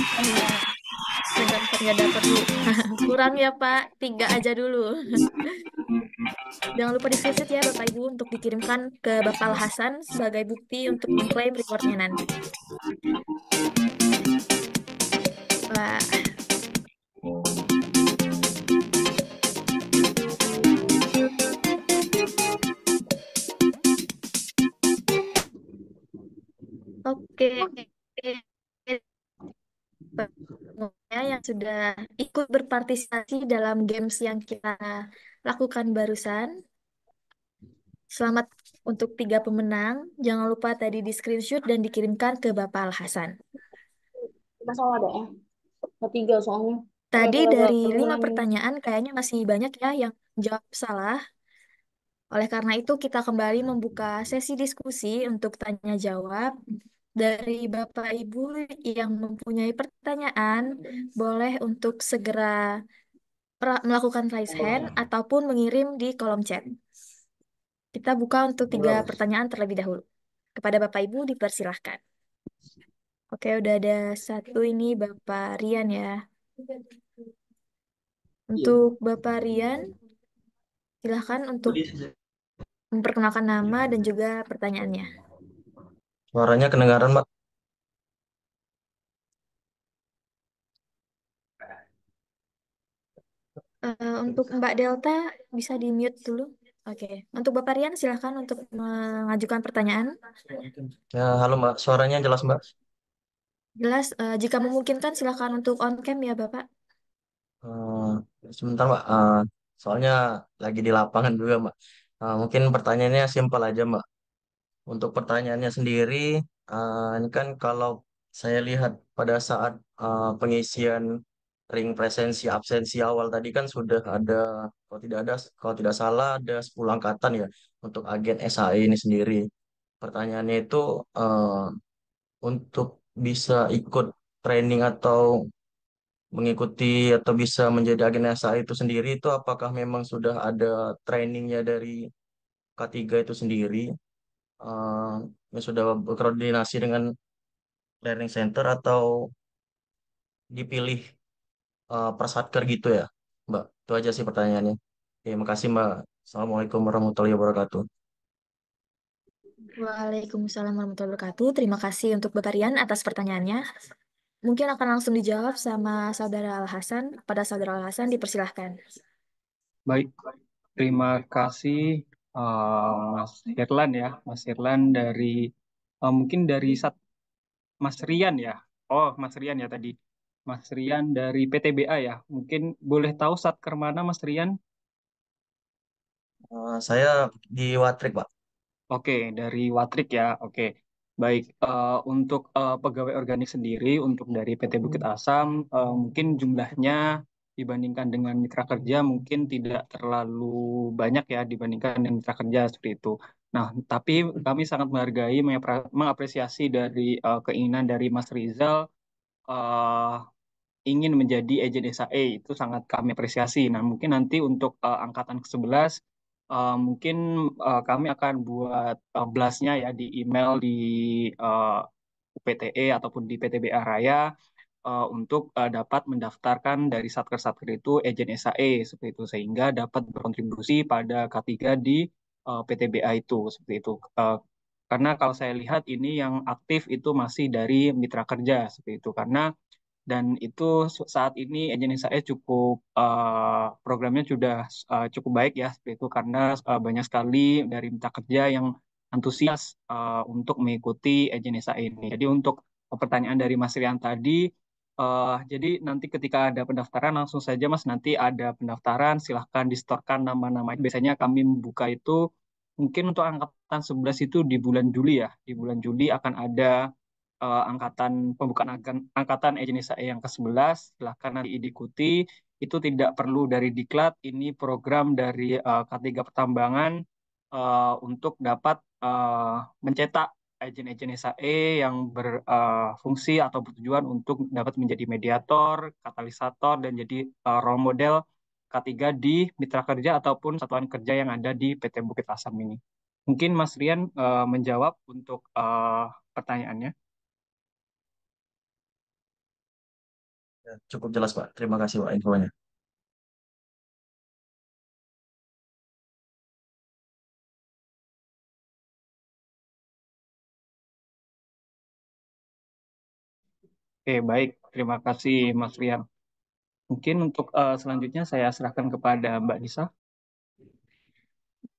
nggak dapat dulu. Kurang ya Pak, 3 aja dulu. Jangan lupa di-screenshot ya Bapak Ibu untuk dikirimkan ke Bapak Al Hasan sebagai bukti untuk mengklaim rewardnya nanti. Wah. Oke. Yang sudah ikut berpartisipasi dalam games yang kita lakukan barusan. Selamat untuk 3 pemenang. Jangan lupa tadi di screenshot dan dikirimkan ke Bapak Al Hasan. Masalah ada ya? Ketiga soalnya. Tadi dari 5 pertanyaan kayaknya masih banyak ya yang jawab salah. Oleh karena itu kita kembali membuka sesi diskusi untuk tanya jawab. Dari Bapak Ibu yang mempunyai pertanyaan, boleh untuk segera melakukan raise hand ataupun mengirim di kolom chat. Kita buka untuk 3 pertanyaan terlebih dahulu. Kepada Bapak Ibu dipersilahkan. Oke, udah ada satu ini Bapak Rian ya. Untuk Bapak Rian, silahkan untuk memperkenalkan nama dan juga pertanyaannya. Suaranya kedengaran, Mbak. Untuk Mbak Delta, bisa di-mute dulu. Oke. Untuk Bapak Rian, silahkan untuk mengajukan pertanyaan. Ya, halo Mbak. Suaranya jelas, Mbak. Jelas, jika memungkinkan silahkan untuk on cam ya Bapak. Sebentar, Mbak. Soalnya lagi di lapangan juga, Mbak. Mungkin pertanyaannya simpel aja, Mbak. Untuk pertanyaannya sendiri, ini kan kalau saya lihat pada saat pengisian ring presensi absensi awal tadi kan sudah ada, kalau tidak salah ada 10 angkatan ya untuk agen SAE ini sendiri. Pertanyaannya itu untuk bisa ikut training atau mengikuti atau bisa menjadi agen SAE itu sendiri itu apakah memang sudah ada trainingnya dari K3 itu sendiri eh, yang sudah berkoordinasi dengan learning center atau dipilih per satker gitu ya, Mbak? Itu aja sih pertanyaannya. Oke, makasih Mbak. Assalamualaikum warahmatullahi wabarakatuh. Waalaikumsalam warahmatullahi wabarakatuh. Terima kasih untuk Bapak Rian atas pertanyaannya. Mungkin akan langsung dijawab sama Saudara Al Hasan. Pada Saudara Al Hasan dipersilahkan. Baik, terima kasih Mas Hirlan ya, Mas Hirlan dari mungkin dari Mas Rian ya. Oh, Mas Rian ya tadi. Mas Rian dari PTBA ya. Mungkin boleh tahu satker mana Mas Rian? Saya di Watrik, Pak. Oke, dari Watrik ya. Oke, baik. Untuk pegawai organik sendiri, untuk dari PT Bukit Asam, mungkin jumlahnya dibandingkan dengan mitra kerja mungkin tidak terlalu banyak ya dibandingkan dengan mitra kerja seperti itu. Nah, tapi kami sangat menghargai, mengapresiasi dari keinginan dari Mas Rizal eh, ingin menjadi agen SAE itu sangat kami apresiasi. Nah, mungkin nanti untuk angkatan ke-11 mungkin kami akan buat blastnya ya di email di UPTE ataupun di PTBA Raya untuk dapat mendaftarkan dari satker-satker itu agen SAE seperti itu sehingga dapat berkontribusi pada K3 di PTBA itu seperti itu. Karena kalau saya lihat ini yang aktif itu masih dari mitra kerja seperti itu karena dan itu saat ini agensi saya cukup programnya sudah cukup baik ya seperti itu karena banyak sekali dari mitra kerja yang antusias untuk mengikuti agensi saya ini. Jadi untuk pertanyaan dari Mas Rian tadi, jadi nanti ketika ada pendaftaran langsung saja Mas nanti ada pendaftaran silahkan distorkan nama-nama. Biasanya kami membuka itu mungkin untuk angkatan 11 itu di bulan Juli ya. Di bulan Juli akan ada angkatan pembukaan angkatan Indonesia yang ke-11 silahkan nanti diikuti itu tidak perlu dari diklat ini program dari K3 Pertambangan untuk dapat mencetak agen-agen SAE yang berfungsi atau bertujuan untuk dapat menjadi mediator, katalisator dan jadi role model K3 di mitra kerja ataupun satuan kerja yang ada di PT Bukit Asam ini. Mungkin Mas Rian menjawab untuk pertanyaannya. Ya, cukup jelas, Pak. Terima kasih, Pak, infonya. Oke, baik. Terima kasih, Mas Rian. Mungkin untuk selanjutnya saya serahkan kepada Mbak Nisa.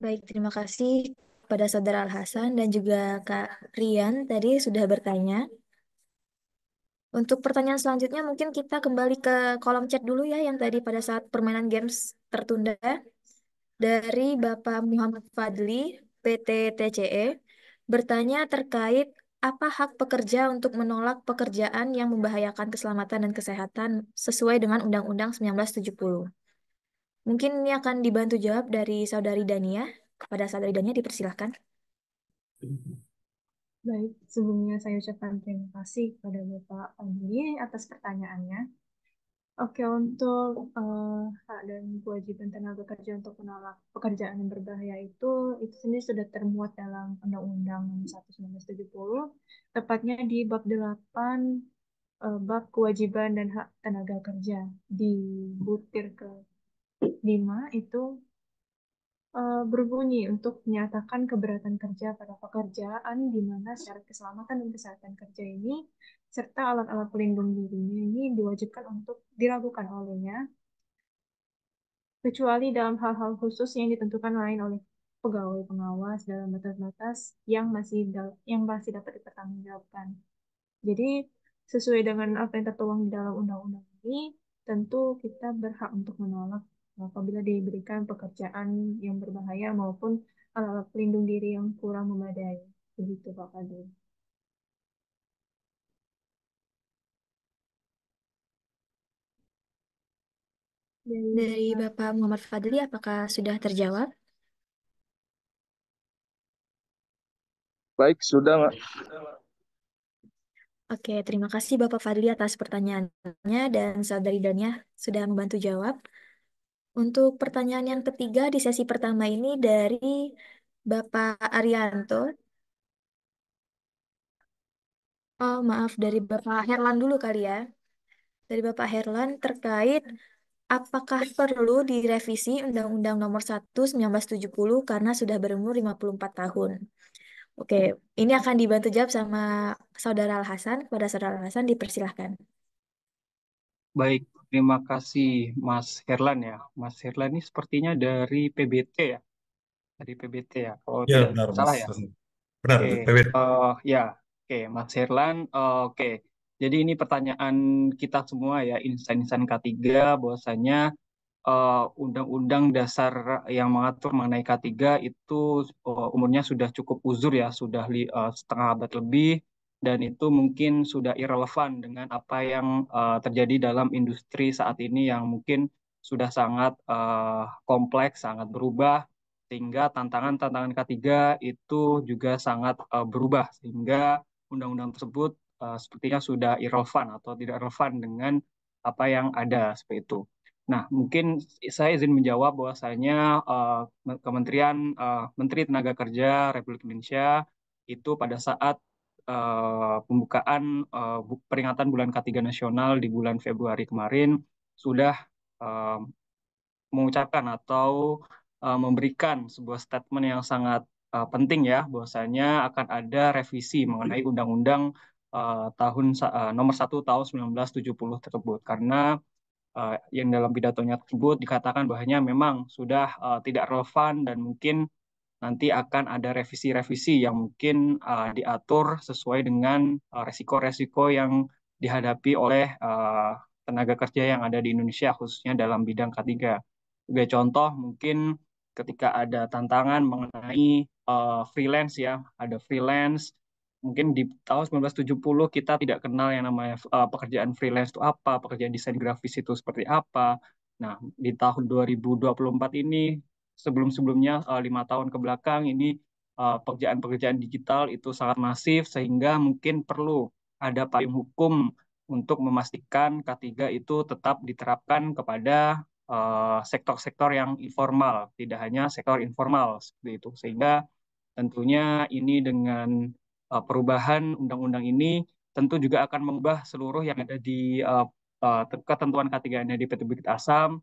Baik, terima kasih pada Saudara Al Hasan dan juga Kak Rian tadi sudah bertanya. Untuk pertanyaan selanjutnya mungkin kita kembali ke kolom chat dulu ya yang tadi pada saat permainan games tertunda dari Bapak Muhammad Fadli PT TCE bertanya terkait apa hak pekerja untuk menolak pekerjaan yang membahayakan keselamatan dan kesehatan sesuai dengan Undang-Undang 1970. Mungkin ini akan dibantu jawab dari Saudari Dania. Kepada Saudari Dania dipersilahkan. Baik, sebelumnya saya ucapkan terima kasih kepada Bapak Andi atas pertanyaannya. Oke, untuk hak dan kewajiban tenaga kerja untuk menolak pekerjaan yang berbahaya itu sendiri sudah termuat dalam Undang-Undang Nomor 1 1970, tepatnya di bab 8, bab kewajiban dan hak tenaga kerja. Di butir ke-5 itu berbunyi untuk menyatakan keberatan kerja pada pekerjaan di mana syarat keselamatan dan kesehatan kerja ini serta alat-alat pelindung dirinya ini diwajibkan untuk diragukan olehnya kecuali dalam hal-hal khusus yang ditentukan lain oleh pegawai pengawas dalam batas-batas yang masih dapat dipertanggungjawabkan. Jadi sesuai dengan apa yang tertuang di dalam undang-undang ini, tentu kita berhak untuk menolak apabila diberikan pekerjaan yang berbahaya maupun alat pelindung diri yang kurang memadai. Begitu Pak Fadil. Dari Bapak Muhammad Fadli, apakah sudah terjawab? Baik, sudah, Mbak. Oke, terima kasih Bapak Fadli atas pertanyaannya dan Saudari Dania sudah membantu jawab. Untuk pertanyaan yang ketiga di sesi pertama ini dari Bapak Arianto. Oh, maaf, dari Bapak Herlan dulu kali ya. Dari Bapak Herlan terkait apakah perlu direvisi Undang-Undang Nomor 1 1970 karena sudah berumur 54 tahun? Oke, ini akan dibantu jawab sama Saudara Al Hasan. Kepada Saudara Al Hasan dipersilahkan. Baik, terima kasih Mas Herlan ya. Mas Herlan ini sepertinya dari PBT ya, dari PBT ya, kalau Ya, tidak benar, Mas. salah ya. Benar, Oke, PBT. ya, oke, Mas Herlan, oke. Jadi ini pertanyaan kita semua ya, insan-insan K3, bahwasanya Undang-Undang Dasar yang mengatur mengenai K3 itu umurnya sudah cukup uzur ya, sudah setengah abad lebih, dan itu mungkin sudah irrelevan dengan apa yang terjadi dalam industri saat ini yang mungkin sudah sangat kompleks, sangat berubah, sehingga tantangan-tantangan K3 itu juga sangat berubah, sehingga undang-undang tersebut sepertinya sudah irrelevan atau tidak relevan dengan apa yang ada seperti itu. Nah, mungkin saya izin menjawab bahwasanya Kementerian Menteri Tenaga Kerja Republik Indonesia itu pada saat pembukaan peringatan Bulan K3 Nasional di bulan Februari kemarin sudah eh, mengucapkan atau memberikan sebuah statement yang sangat penting ya, bahwasanya akan ada revisi mengenai Undang-Undang Nomor 1 Tahun 1970 tersebut, karena yang dalam pidatonya tersebut dikatakan bahwanya memang sudah tidak relevan dan mungkin nanti akan ada revisi-revisi yang mungkin diatur sesuai dengan resiko-resiko yang dihadapi oleh tenaga kerja yang ada di Indonesia khususnya dalam bidang K3. Sebagai contoh mungkin ketika ada tantangan mengenai freelance ya, ada freelance. Mungkin di tahun 1970 kita tidak kenal yang namanya pekerjaan freelance itu apa, pekerjaan desain grafis itu seperti apa. Nah, di tahun 2024 ini, sebelum-sebelumnya 5 tahun ke belakang ini pekerjaan-pekerjaan digital itu sangat masif sehingga mungkin perlu ada payung hukum untuk memastikan K3 itu tetap diterapkan kepada sektor-sektor yang informal, tidak hanya sektor informal seperti itu. Sehingga tentunya ini dengan perubahan undang-undang ini tentu juga akan mengubah seluruh yang ada di ketentuan K3 yang ada di PT Bukit Asam,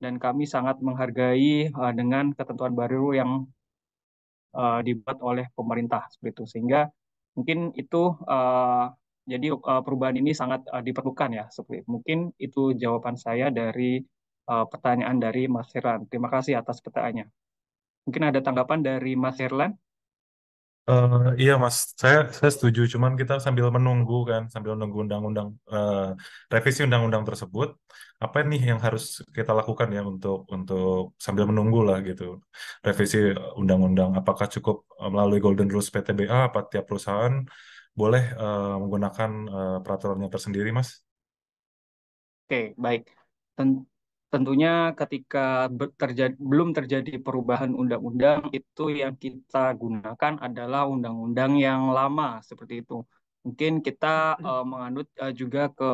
dan kami sangat menghargai dengan ketentuan baru yang dibuat oleh pemerintah seperti itu. Sehingga mungkin itu jadi perubahan ini sangat diperlukan ya. Seperti itu. Mungkin itu jawaban saya dari pertanyaan dari Mas Herlan. Terima kasih atas pertanyaannya. Mungkin ada tanggapan dari Mas Herlan? Iya Mas, saya setuju. Cuman kita sambil menunggu kan, sambil menunggu undang-undang revisi undang-undang tersebut. Apa nih yang harus kita lakukan ya untuk sambil menunggu lah gitu. Revisi undang-undang. Apakah cukup melalui Golden Rules PTBA? Apa tiap perusahaan boleh menggunakan peraturannya tersendiri, Mas? Oke, baik. Ten- Tentunya ketika belum terjadi perubahan undang-undang, itu yang kita gunakan adalah undang-undang yang lama, seperti itu. Mungkin kita menganut juga ke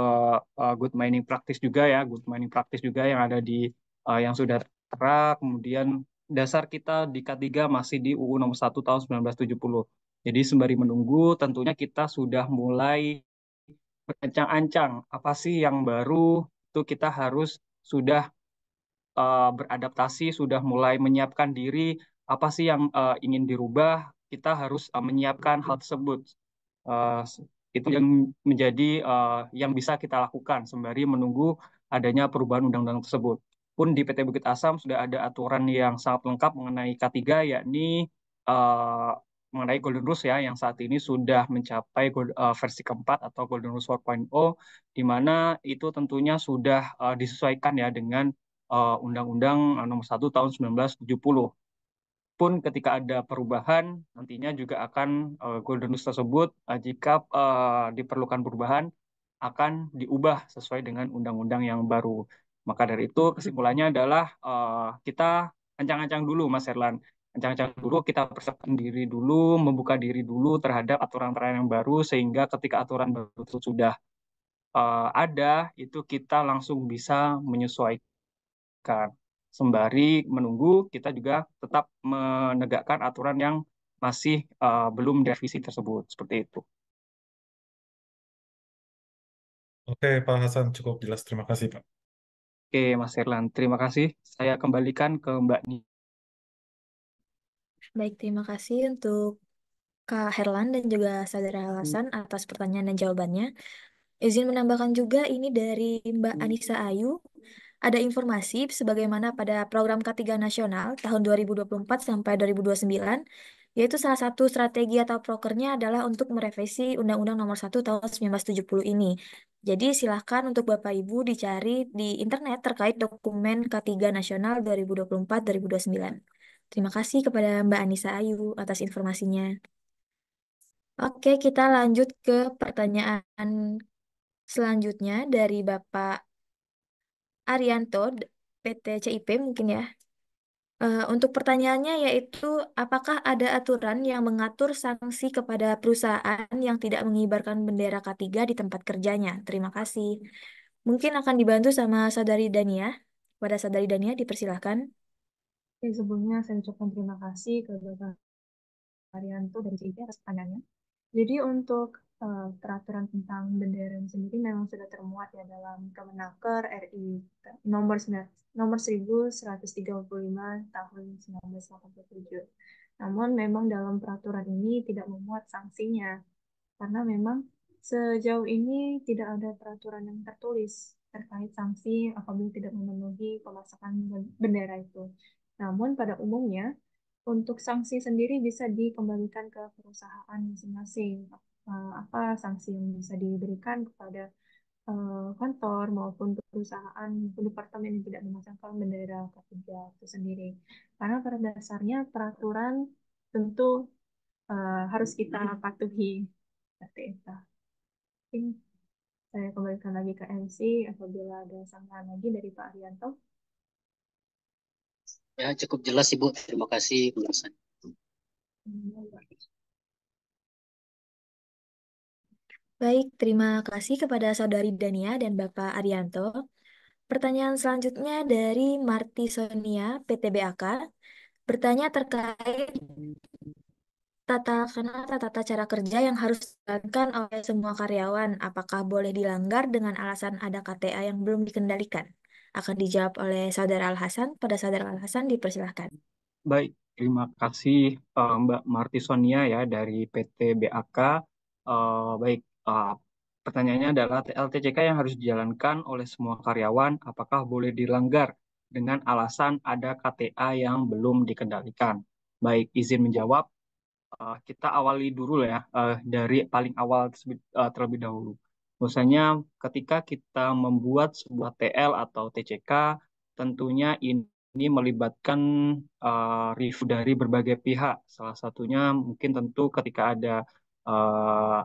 good mining practice juga ya, good mining practice juga yang ada di yang sudah tertera, kemudian dasar kita di K3 masih di UU Nomor 1 Tahun 1970. Jadi sembari menunggu, tentunya kita sudah mulai berancang-ancang apa sih yang baru, itu kita harus sudah beradaptasi, sudah mulai menyiapkan diri, apa sih yang ingin dirubah, kita harus menyiapkan hal tersebut. Eh, itu yang menjadi yang bisa kita lakukan sembari menunggu adanya perubahan undang-undang tersebut. Pun di PT Bukit Asam sudah ada aturan yang sangat lengkap mengenai K3, yakni eh, mengenai Golden Rules ya, yang saat ini sudah mencapai versi keempat atau Golden Rules 4.0, di mana itu tentunya sudah disesuaikan ya dengan Undang-Undang Nomor 1 Tahun 1970. Pun ketika ada perubahan, nantinya juga akan Golden Rules tersebut, jika diperlukan perubahan, akan diubah sesuai dengan undang-undang yang baru. Maka dari itu, kesimpulannya adalah kita ancang-ancang dulu, Mas Erlan. Ancang-ancang dulu, kita persiapkan diri dulu, membuka diri dulu terhadap aturan-aturan yang baru, sehingga ketika aturan baru itu sudah ada, itu kita langsung bisa menyesuaikan. Sembari menunggu, kita juga tetap menegakkan aturan yang masih belum direvisi tersebut. Seperti itu. Oke, Pak Hasan cukup jelas. Terima kasih, Pak. Oke, Mas Erlan, terima kasih. Saya kembalikan ke Mbak Ni. Baik, terima kasih untuk Kak Herlan dan juga Saudara Hasan atas pertanyaan dan jawabannya. Izin menambahkan juga ini dari Mbak Anissa Ayu. Ada informasi sebagaimana pada program K3 Nasional tahun 2024 sampai 2029, yaitu salah satu strategi atau prokernya adalah untuk merevisi Undang-Undang Nomor 1 tahun 1970 ini. Jadi silahkan untuk Bapak Ibu dicari di internet terkait dokumen K3 Nasional 2024-2029. Terima kasih kepada Mbak Anissa Ayu atas informasinya. Oke, kita lanjut ke pertanyaan selanjutnya dari Bapak Arianto, PT CIP mungkin ya. Untuk pertanyaannya yaitu, apakah ada aturan yang mengatur sanksi kepada perusahaan yang tidak mengibarkan bendera K3 di tempat kerjanya? Terima kasih. Mungkin akan dibantu sama Saudari Dania. Pada Saudari Dania, dipersilahkan. Oke, sebelumnya saya ucapkan terima kasih ke Bapak Arianto dari CIP atas pertanyaannya. Jadi untuk peraturan tentang bendera ini sendiri memang sudah termuat ya dalam Kemenaker RI nomor 1135 tahun 1987. Namun memang dalam peraturan ini tidak memuat sanksinya karena memang sejauh ini tidak ada peraturan yang tertulis terkait sanksi apabila tidak memenuhi pemasakan bendera itu. Namun pada umumnya untuk sanksi sendiri bisa dikembalikan ke perusahaan masing-masing. Apa sanksi yang bisa diberikan kepada kantor maupun perusahaan maupun departemen yang tidak memasangkan bendera K3 itu sendiri. Karena pada dasarnya peraturan tentu harus kita patuhi seperti itu. Mungkin saya kembalikan lagi ke MC apabila ada saran lagi dari Pak Arianto. Ya, cukup jelas Ibu. Terima kasih penjelasan. Baik, terima kasih kepada Saudari Dania dan Bapak Arianto. Pertanyaan selanjutnya dari Marti Sonia, PTBAK, bertanya terkait tata cara kerja yang harus dijalankan oleh semua karyawan. Apakah boleh dilanggar dengan alasan ada KTA yang belum dikendalikan? Akan dijawab oleh Saudara Al Hasan. Pada Saudara Al Hasan dipersilahkan. Baik, terima kasih Mbak Marti Sonia ya dari PT BAK. Baik, pertanyaannya adalah TLTCK yang harus dijalankan oleh semua karyawan, apakah boleh dilanggar dengan alasan ada KTA yang belum dikendalikan? Baik, izin menjawab. Kita awali dulu ya dari paling awal terlebih dahulu. Misalnya ketika kita membuat sebuah TL atau TCK, tentunya ini melibatkan review dari berbagai pihak. Salah satunya mungkin tentu ketika ada uh,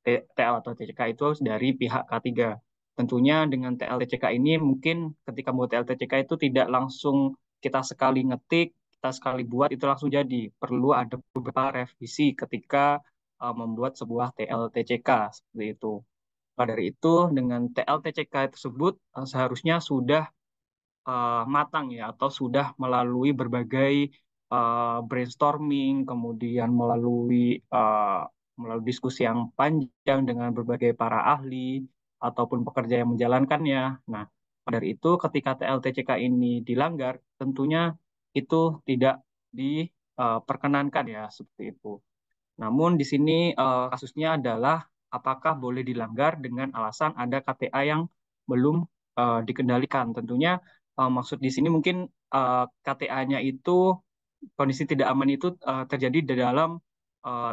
TL atau TCK itu dari pihak K3. Tentunya dengan TLTCK ini mungkin ketika membuat TLTCK itu tidak langsung kita sekali ngetik, kita sekali buat itu langsung jadi. Perlu ada beberapa revisi ketika membuat sebuah TLTCK seperti itu. Maka dari itu dengan TLTCK tersebut seharusnya sudah matang ya atau sudah melalui berbagai brainstorming, kemudian melalui diskusi yang panjang dengan berbagai para ahli ataupun pekerja yang menjalankannya. Nah, dari itu ketika TLTCK ini dilanggar, tentunya itu tidak diperkenankan ya seperti itu. Namun di sini kasusnya adalah apakah boleh dilanggar dengan alasan ada KTA yang belum dikendalikan. Tentunya maksud di sini mungkin KTA-nya itu kondisi tidak aman itu terjadi di dalam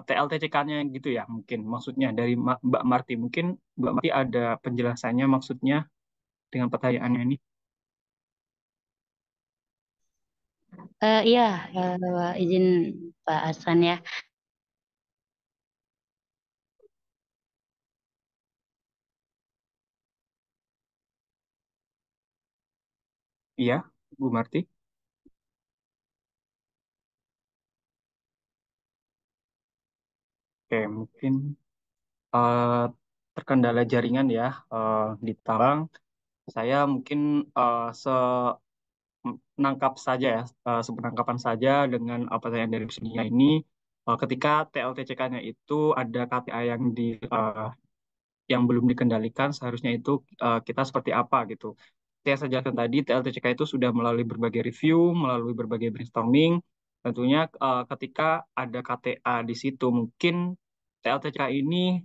TLTCK-nya gitu ya mungkin maksudnya dari Mbak Marti. Mungkin Mbak Marti ada penjelasannya maksudnya dengan pertanyaannya ini. Iya, izin Pak Hasan ya. Iya, Bu Marti. Oke, mungkin eh, terkendala jaringan ya di Tarang. Saya mungkin menangkap saja ya, sepenangkapan saja dengan apa yang dari sininya ini. Ketika TLTCK-nya itu ada KTA yang belum dikendalikan, seharusnya itu kita seperti apa gitu. saya jelaskan tadi, TLTCK itu sudah melalui berbagai review, melalui berbagai brainstorming. Tentunya ketika ada KTA di situ, mungkin TLTCK ini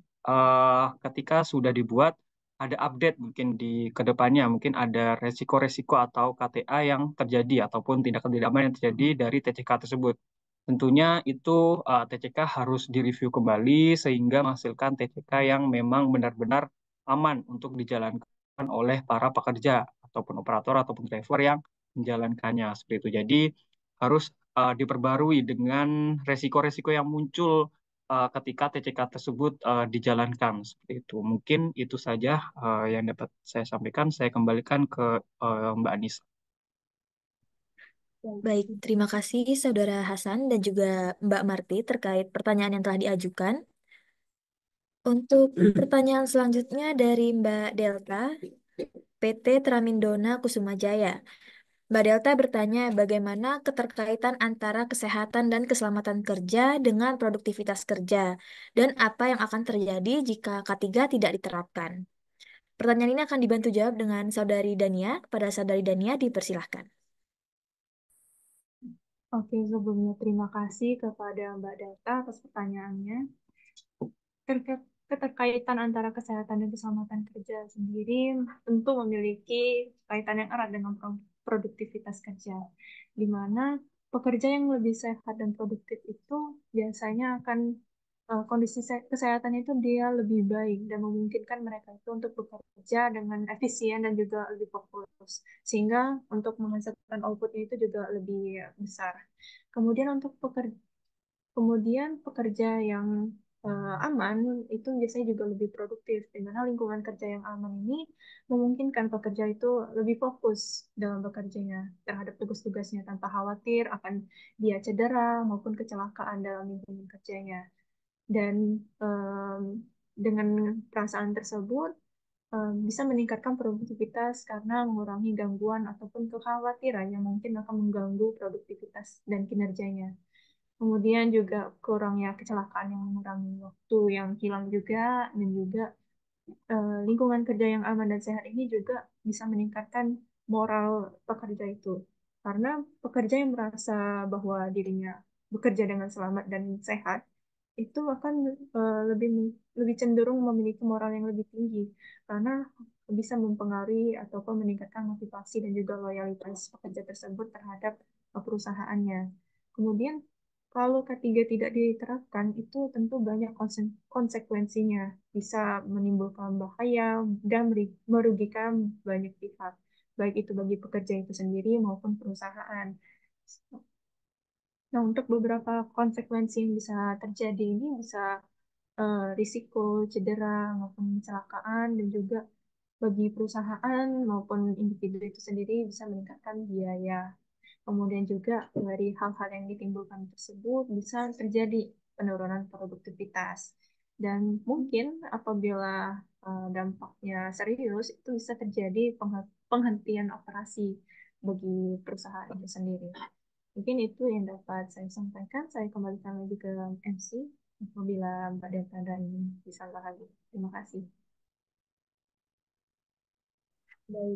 ketika sudah dibuat, ada update mungkin di kedepannya, mungkin ada resiko-resiko atau KTA yang terjadi, ataupun tindakan tidak aman yang terjadi dari TCK tersebut. Tentunya itu TCK harus direview kembali sehingga menghasilkan TCK yang memang benar-benar aman untuk dijalankan oleh para pekerja ataupun operator ataupun driver yang menjalankannya seperti itu. Jadi harus diperbarui dengan resiko-resiko yang muncul ketika TCK tersebut dijalankan seperti itu. Mungkin itu saja yang dapat saya sampaikan. Saya kembalikan ke Mbak Anissa. Baik, terima kasih Saudara Hasan dan juga Mbak Marti terkait pertanyaan yang telah diajukan. Untuk pertanyaan selanjutnya dari Mbak Delta, PT Tramindona Kusuma Jaya. Mbak Delta bertanya bagaimana keterkaitan antara kesehatan dan keselamatan kerja dengan produktivitas kerja dan apa yang akan terjadi jika K3 tidak diterapkan. Pertanyaan ini akan dibantu jawab dengan Saudari Dania. Pada Saudari Dania dipersilahkan. Oke, sebelumnya terima kasih kepada Mbak Delta atas pertanyaannya. Keterkaitan antara kesehatan dan keselamatan kerja sendiri tentu memiliki kaitan yang erat dengan produktivitas kerja, di mana pekerja yang lebih sehat dan produktif itu biasanya akan kondisi kesehatan itu dia lebih baik dan memungkinkan mereka itu untuk bekerja dengan efisien dan juga lebih fokus, sehingga untuk menghasilkan outputnya itu juga lebih besar. Kemudian pekerja yang aman itu biasanya juga lebih produktif, di mana lingkungan kerja yang aman ini memungkinkan pekerja itu lebih fokus dalam bekerjanya terhadap tugas-tugasnya tanpa khawatir akan dia cedera maupun kecelakaan dalam lingkungan kerjanya. Dan dengan perasaan tersebut bisa meningkatkan produktivitas karena mengurangi gangguan ataupun kekhawatiran yang mungkin akan mengganggu produktivitas dan kinerjanya. Kemudian juga kurangnya kecelakaan yang mengurangi waktu yang hilang juga, dan juga lingkungan kerja yang aman dan sehat ini juga bisa meningkatkan moral pekerja itu. Karena pekerja yang merasa bahwa dirinya bekerja dengan selamat dan sehat, itu akan lebih cenderung memiliki moral yang lebih tinggi, karena bisa mempengaruhi ataupun meningkatkan motivasi dan juga loyalitas pekerja tersebut terhadap perusahaannya. Kemudian kalau K3 tidak diterapkan, itu tentu banyak konsekuensinya, bisa menimbulkan bahaya dan merugikan banyak pihak, baik itu bagi pekerja itu sendiri maupun perusahaan. Nah, untuk beberapa konsekuensi yang bisa terjadi ini bisa risiko cedera maupun kecelakaan, dan juga bagi perusahaan maupun individu itu sendiri bisa meningkatkan biaya. Kemudian juga dari hal-hal yang ditimbulkan tersebut bisa terjadi penurunan produktivitas. Dan mungkin apabila dampaknya serius, itu bisa terjadi penghentian operasi bagi perusahaan itu sendiri. Mungkin itu yang dapat saya sampaikan. Saya kembalikan lagi ke MC apabila Mbak Delta dan bisa lagi. Terima kasih.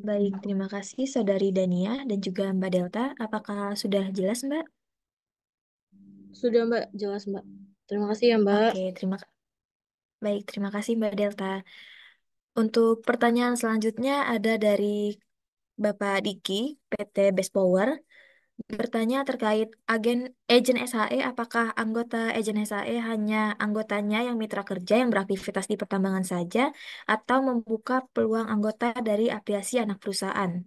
Baik, terima kasih Saudari Dania dan juga Mbak Delta. Apakah sudah jelas, Mbak? Sudah Mbak, jelas Mbak. Terima kasih ya Mbak. Oke, terima kasih Mbak Delta. Untuk pertanyaan selanjutnya ada dari Bapak Diki, PT Best Power. Bertanya terkait agen SHE, apakah anggota agen SHE hanya anggotanya yang mitra kerja yang beraktivitas di pertambangan saja atau membuka peluang anggota dari afiliasi anak perusahaan?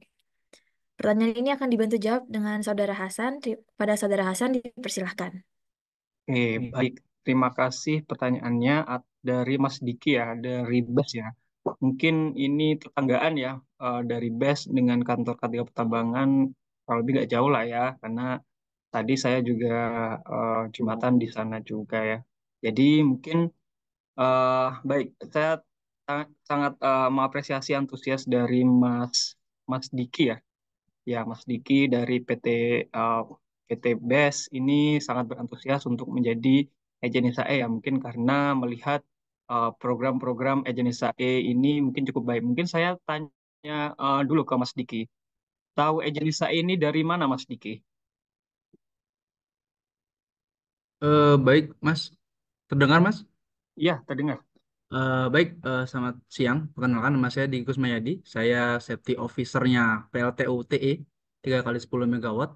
Pertanyaan ini akan dibantu jawab dengan Saudara Hasan. Pada Saudara Hasan dipersilahkan. Oke, baik. Terima kasih pertanyaannya dari Mas Diki ya, dari BES ya. Mungkin ini tetanggaan ya, dari BES dengan kantor K3 Pertambangan kurang lebih nggak jauh lah ya, karena tadi saya juga Jumatan di sana juga ya. Jadi mungkin baik, saya sangat mengapresiasi antusias dari Mas Diki ya. Ya, Mas Diki dari PT BES ini sangat berantusias untuk menjadi agen SAE ya, mungkin karena melihat program-program agen SAE ini mungkin cukup baik. Mungkin saya tanya dulu ke Mas Diki. Tahu Ejenisa ini dari mana Mas Diki? Baik, Mas. Terdengar, Mas? Iya, terdengar. Baik, selamat siang. Perkenalkan, nama saya Diki Kusmayadi. Saya Safety Officer-nya PLTU TE 3 kali 10 megawatt.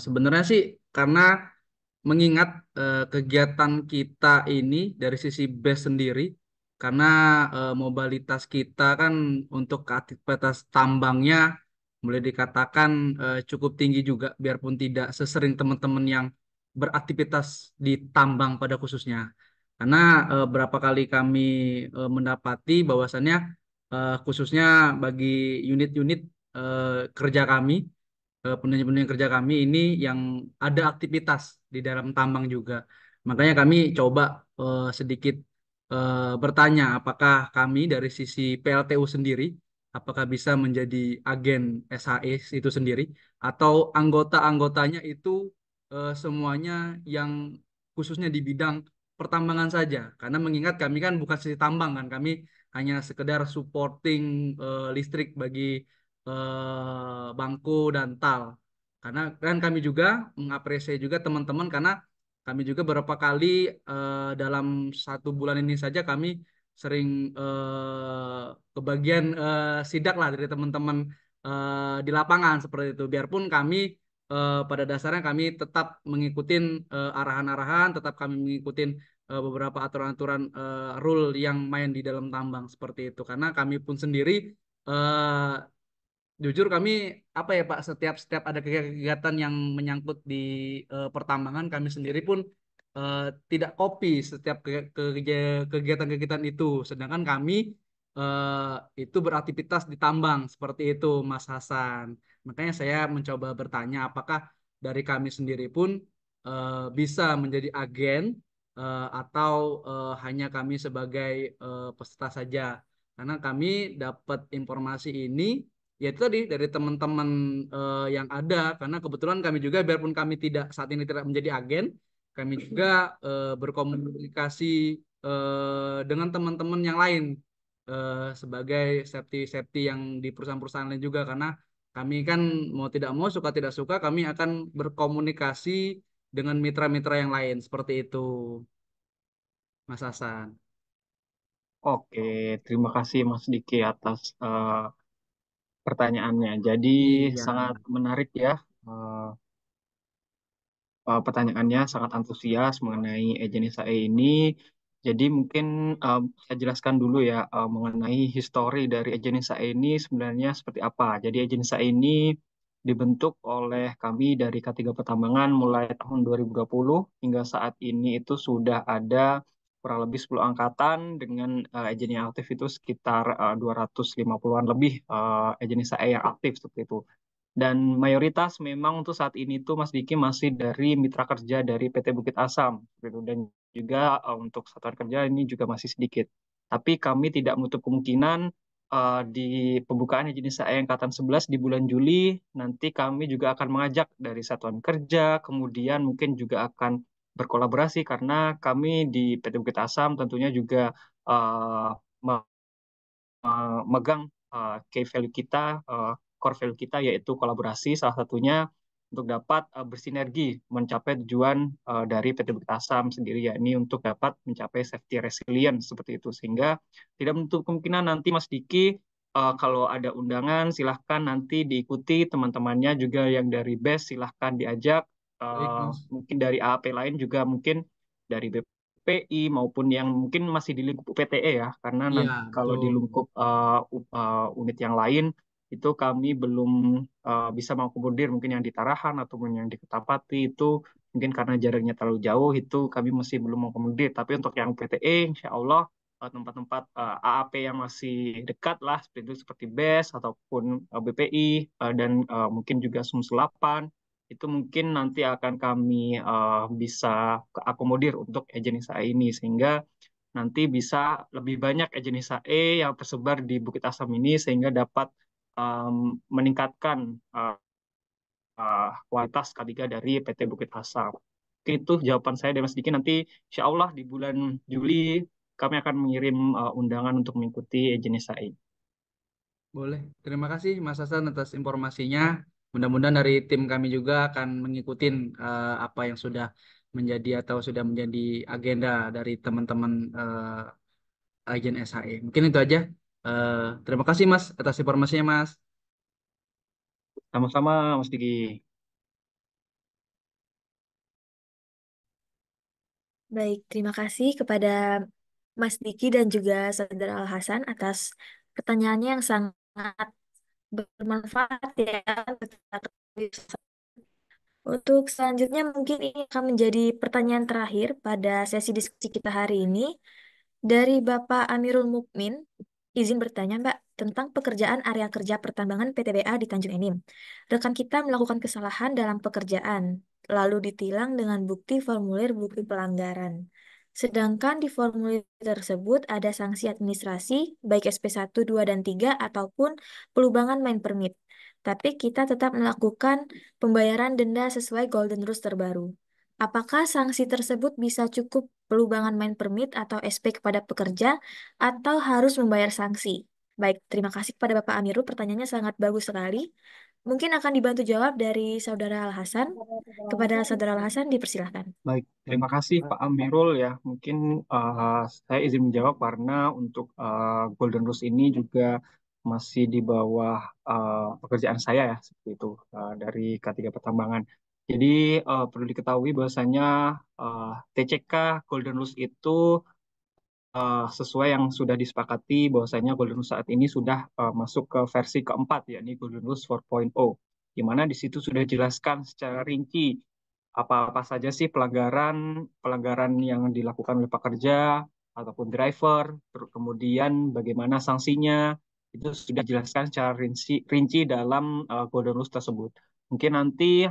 Sebenarnya sih karena mengingat kegiatan kita ini dari sisi BES sendiri, karena mobilitas kita kan untuk ke aktivitas tambangnya boleh dikatakan cukup tinggi juga, biarpun tidak sesering teman-teman yang beraktivitas di tambang pada khususnya. Karena berapa kali kami mendapati bahwasannya khususnya bagi unit-unit kerja kami, penunjang-penunjang kerja kami ini yang ada aktivitas di dalam tambang juga. Makanya kami coba sedikit bertanya apakah kami dari sisi PLTU sendiri apakah bisa menjadi agen SHE itu sendiri atau anggota-anggotanya itu semuanya yang khususnya di bidang pertambangan saja. Karena mengingat kami kan bukan sisi tambang kan, kami hanya sekedar supporting listrik bagi bangku dan tal. Karena kan kami juga mengapresiasi juga teman-teman karena kami juga beberapa kali dalam 1 bulan ini saja kami sering kebagian sidak lah dari teman-teman di lapangan seperti itu. Biarpun kami pada dasarnya kami tetap mengikuti arahan-arahan, tetap kami mengikuti beberapa aturan-aturan rule yang main di dalam tambang seperti itu. Karena kami pun sendiri eh, jujur kami apa ya Pak, setiap ada kegiatan yang menyangkut di pertambangan kami sendiri pun eh, tidak copy setiap kegiatan-kegiatan itu. Sedangkan kami itu beraktivitas di tambang seperti itu Mas Hasan. Makanya saya mencoba bertanya apakah dari kami sendiri pun bisa menjadi agen atau hanya kami sebagai peserta saja. Karena kami dapat informasi ini ya itu tadi dari teman-teman yang ada karena kebetulan kami juga biarpun kami tidak saat ini tidak menjadi agen kami juga berkomunikasi dengan teman-teman yang lain sebagai safety safety yang di perusahaan-perusahaan lain juga karena kami kan mau tidak mau suka tidak suka kami akan berkomunikasi dengan mitra-mitra yang lain seperti itu Mas Hasan. Oke, terima kasih Mas Diki atas pertanyaannya. Jadi Iya. sangat menarik ya. eh, Pertanyaannya sangat antusias mengenai Ejenisa E ini. Jadi mungkin saya jelaskan dulu ya mengenai histori dari Ejenisa E ini sebenarnya seperti apa. Jadi Ejenisa E ini dibentuk oleh kami dari K3 Pertambangan mulai tahun 2020 hingga saat ini itu sudah ada kurang lebih 10 angkatan dengan agen yang aktif itu sekitar 250-an lebih Ejenisa E yang aktif seperti itu. Dan mayoritas memang untuk saat ini tuh Mas Diki masih dari mitra kerja dari PT Bukit Asam gitu. Dan juga untuk satuan kerja ini juga masih sedikit. Tapi kami tidak menutup kemungkinan di pembukaan jenis SAE Angkatan 11 di bulan Juli nanti kami juga akan mengajak dari satuan kerja, kemudian mungkin juga akan berkolaborasi karena kami di PT Bukit Asam tentunya juga uh, megang key value kita, core value kita yaitu kolaborasi salah satunya untuk dapat bersinergi mencapai tujuan dari PT Bukit Asam sendiri yakni untuk dapat mencapai safety resilience seperti itu sehingga tidak menutup kemungkinan nanti Mas Diki kalau ada undangan silahkan nanti diikuti teman-temannya juga yang dari BES silahkan diajak Baik, Mas. mungkin dari AAP lain juga mungkin dari BPI maupun yang mungkin masih di lingkup PTE ya karena Iya, kalau di betul. lingkup unit yang lain itu kami belum bisa mengakomodir mungkin yang di Tarahan ataupun yang di Ketapati itu mungkin karena jaraknya terlalu jauh itu kami masih belum mengakomodir tapi untuk yang PTE insya Allah tempat-tempat AAP yang masih dekat lah seperti itu seperti BES ataupun BPI dan mungkin juga SUM 8 itu mungkin nanti akan kami bisa akomodir untuk jenis A ini sehingga nanti bisa lebih banyak jenis AE yang tersebar di Bukit Asam ini sehingga dapat meningkatkan kualitas K3 dari PT Bukit Asam. Oke, itu jawaban saya dari Mas Diki. Nanti insya Allah di bulan Juli kami akan mengirim undangan untuk mengikuti jenis AE. Boleh. Terima kasih Mas Hasan atas informasinya. Mudah-mudahan dari tim kami juga akan mengikuti apa yang sudah menjadi atau sudah menjadi agenda dari teman-teman agen SHE. Mungkin itu aja. Terima kasih Mas atas informasinya Mas. Sama-sama, Mas Diki. Baik, terima kasih kepada Mas Diki dan juga Saudara Al Hasan atas pertanyaannya yang sangat bermanfaat ya untuk kita ketahui. Untuk selanjutnya mungkin ini akan menjadi pertanyaan terakhir pada sesi diskusi kita hari ini dari Bapak Amirul Mukmin. Izin bertanya Mbak tentang pekerjaan area kerja pertambangan PTBA di Tanjung Enim. Rekan kita melakukan kesalahan dalam pekerjaan, lalu ditilang dengan bukti formulir bukti pelanggaran. Sedangkan di formulir tersebut ada sanksi administrasi, baik SP1, 2, dan 3, ataupun pelubangan main permit. Tapi kita tetap melakukan pembayaran denda sesuai Golden Rules terbaru. Apakah sanksi tersebut bisa cukup pelubangan main permit atau SP kepada pekerja, atau harus membayar sanksi? Baik, terima kasih kepada Bapak Amirul. Pertanyaannya sangat bagus sekali. Mungkin akan dibantu jawab dari Saudara Al Hasan. Kepada Saudara Al Hasan, dipersilahkan. Baik, terima kasih Pak Amirul ya. Mungkin saya izin menjawab karena untuk Golden Rules ini juga masih di bawah pekerjaan saya ya, seperti itu dari K3 Pertambangan. Jadi perlu diketahui bahwasanya TCK Golden Rules itu sesuai yang sudah disepakati bahwasanya Golden Rules saat ini sudah masuk ke versi keempat, yakni Golden Rules 4.0, di mana di situ sudah dijelaskan secara rinci apa-apa saja sih pelanggaran yang dilakukan oleh pekerja ataupun driver, kemudian bagaimana sanksinya, itu sudah dijelaskan secara rinci dalam Golden Rules tersebut. Mungkin nanti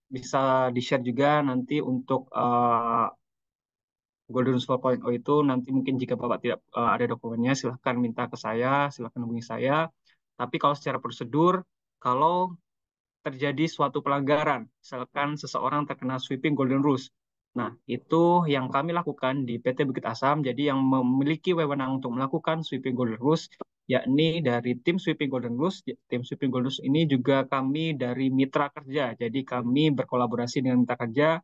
bisa di-share juga nanti untuk Golden Rules 4.0 itu nanti mungkin jika Bapak tidak ada dokumennya silahkan minta ke saya, silahkan hubungi saya. Tapi kalau secara prosedur, kalau terjadi suatu pelanggaran, misalkan seseorang terkena sweeping Golden Rules. Nah, itu yang kami lakukan di PT Bukit Asam, jadi yang memiliki wewenang untuk melakukan sweeping Golden Rules, yakni dari tim sweeping Golden Rules. Tim sweeping Golden Rules ini juga kami dari mitra kerja, jadi kami berkolaborasi dengan mitra kerja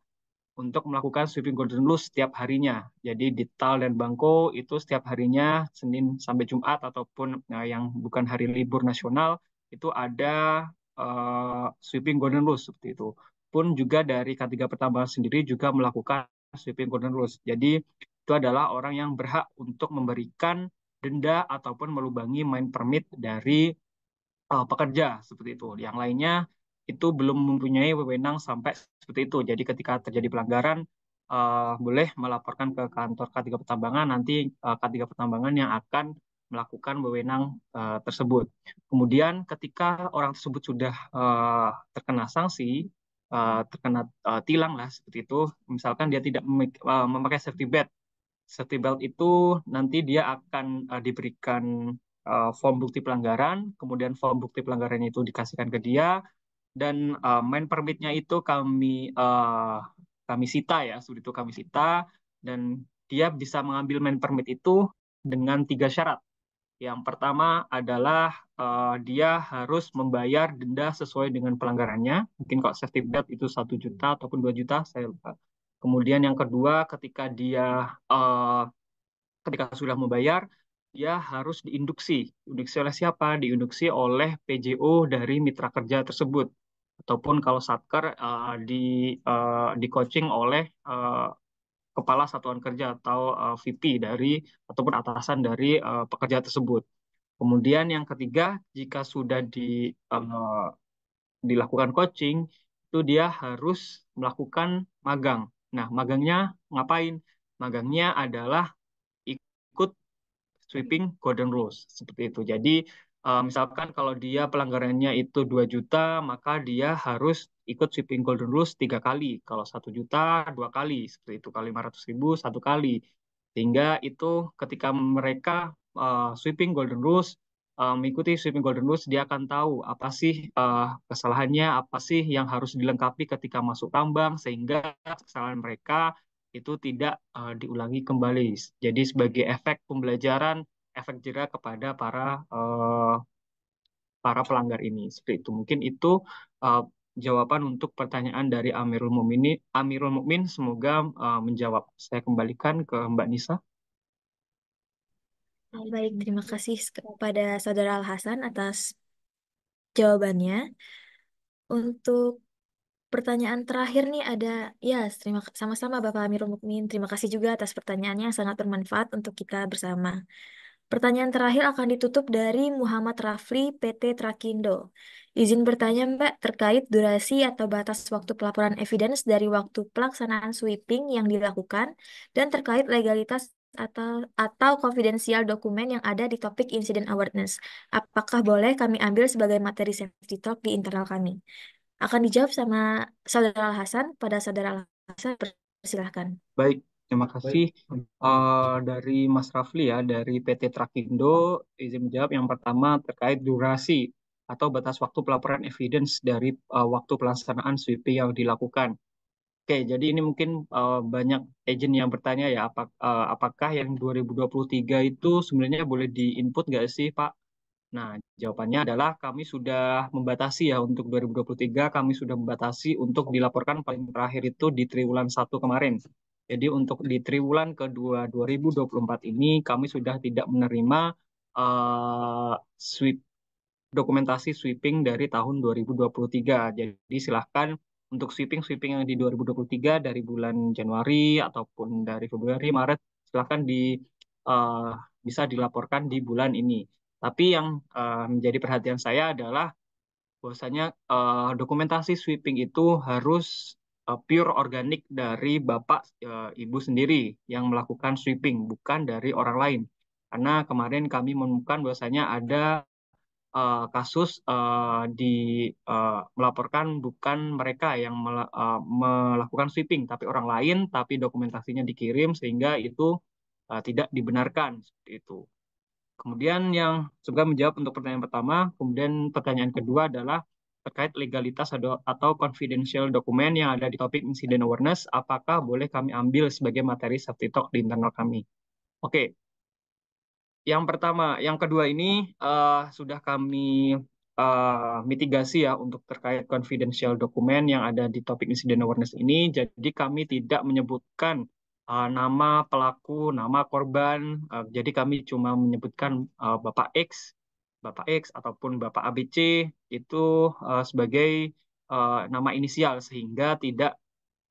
untuk melakukan sweeping Golden Rules setiap harinya. Jadi di TAL dan Bangko itu setiap harinya Senin sampai Jumat ataupun yang bukan hari libur nasional itu ada sweeping Golden Rules seperti itu. Pun juga dari K3 Pertambangan sendiri juga melakukan sweeping Golden Rules. Jadi itu adalah orang yang berhak untuk memberikan denda ataupun melubangi main permit dari pekerja seperti itu. Yang lainnya itu belum mempunyai wewenang sampai seperti itu. Jadi ketika terjadi pelanggaran boleh melaporkan ke kantor K3 Pertambangan, nanti K3 Pertambangan yang akan melakukan wewenang tersebut. Kemudian ketika orang tersebut sudah terkena sanksi, terkena tilang lah seperti itu, misalkan dia tidak memakai safety belt. Safety belt itu nanti dia akan diberikan form bukti pelanggaran, kemudian form bukti pelanggarannya itu dikasihkan ke dia, dan main permitnya itu kami sita ya, seperti itu kami sita, dan dia bisa mengambil main permit itu dengan 3 syarat. Yang pertama adalah dia harus membayar denda sesuai dengan pelanggarannya. Mungkin kalau safety belt itu 1 juta ataupun 2 juta, saya lupa. Kemudian yang kedua, ketika sudah membayar, dia harus diinduksi. Induksi oleh siapa? Diinduksi oleh PJO dari mitra kerja tersebut. Ataupun kalau satker di coaching oleh kepala satuan kerja atau VP ataupun atasan dari pekerja tersebut. Kemudian yang ketiga, jika sudah dilakukan coaching, itu dia harus melakukan magang. Nah, magangnya ngapain? Magangnya adalah ikut sweeping Golden Rules seperti itu. Jadi misalkan kalau dia pelanggarannya itu 2 juta, maka dia harus ikut sweeping Golden Rules 3 kali. Kalau 1 juta 2 kali, seperti itu. Kali 500.000 1 kali. Sehingga itu ketika mereka sweeping Golden Rules, mengikuti sweeping Golden Rules, dia akan tahu apa sih kesalahannya, apa sih yang harus dilengkapi ketika masuk tambang, sehingga kesalahan mereka itu tidak diulangi kembali. Jadi sebagai efek pembelajaran, efek jera kepada para pelanggar ini. Seperti itu. Mungkin itu uh, jawaban untuk pertanyaan dari Amirul Mukminin. Amirul Mukmin semoga menjawab. Saya kembalikan ke Mbak Nisa. Baik, terima kasih kepada Saudara Al Hasan atas jawabannya. Untuk pertanyaan terakhir nih ada, ya, sama-sama Bapak Amirul Mukmin. Terima kasih juga atas pertanyaannya yang sangat bermanfaat untuk kita bersama. Pertanyaan terakhir akan ditutup dari Muhammad Rafli, PT Trakindo. Izin bertanya, Mbak, terkait durasi atau batas waktu pelaporan evidence dari waktu pelaksanaan sweeping yang dilakukan dan terkait legalitas atau konfidensial dokumen yang ada di topik incident awareness. Apakah boleh kami ambil sebagai materi safety talk di internal kami? Akan dijawab sama Saudara Al Hasan. Pada Saudara Al Hasan, persilahkan. Baik, terima kasih dari Mas Rafli ya, dari PT Trakindo. Izin menjawab yang pertama terkait durasi atau batas waktu pelaporan evidence dari waktu pelaksanaan sweeping yang dilakukan. Oke, jadi ini mungkin banyak agent yang bertanya ya, apakah yang 2023 itu sebenarnya boleh diinput nggak sih, Pak? Nah, jawabannya adalah kami sudah membatasi ya untuk 2023, kami sudah membatasi untuk dilaporkan paling terakhir itu di triwulan 1 kemarin. Jadi untuk di triwulan kedua 2024 ini kami sudah tidak menerima sweep dokumentasi sweeping dari tahun 2023. Jadi silahkan untuk sweeping-sweeping yang di 2023 dari bulan Januari ataupun dari Februari, Maret, silahkan eh, bisa dilaporkan di bulan ini. Tapi yang menjadi perhatian saya adalah bahwasanya dokumentasi sweeping itu harus pure organik dari Bapak Ibu sendiri yang melakukan sweeping, bukan dari orang lain. Karena kemarin kami menemukan bahwasanya ada kasus melaporkan bukan mereka yang melakukan sweeping, tapi orang lain, tapi dokumentasinya dikirim sehingga itu tidak dibenarkan seperti itu. Kemudian yang semoga menjawab untuk pertanyaan pertama, kemudian pertanyaan kedua adalah terkait legalitas atau confidential dokumen yang ada di topik incident awareness, apakah boleh kami ambil sebagai materi safety talk di internal kami? Oke, yang pertama, yang kedua ini sudah kami mitigasi ya untuk terkait confidential dokumen yang ada di topik incident awareness ini. Jadi kami tidak menyebutkan nama pelaku, nama korban. Jadi kami cuma menyebutkan Bapak X ataupun Bapak ABC itu sebagai nama inisial sehingga tidak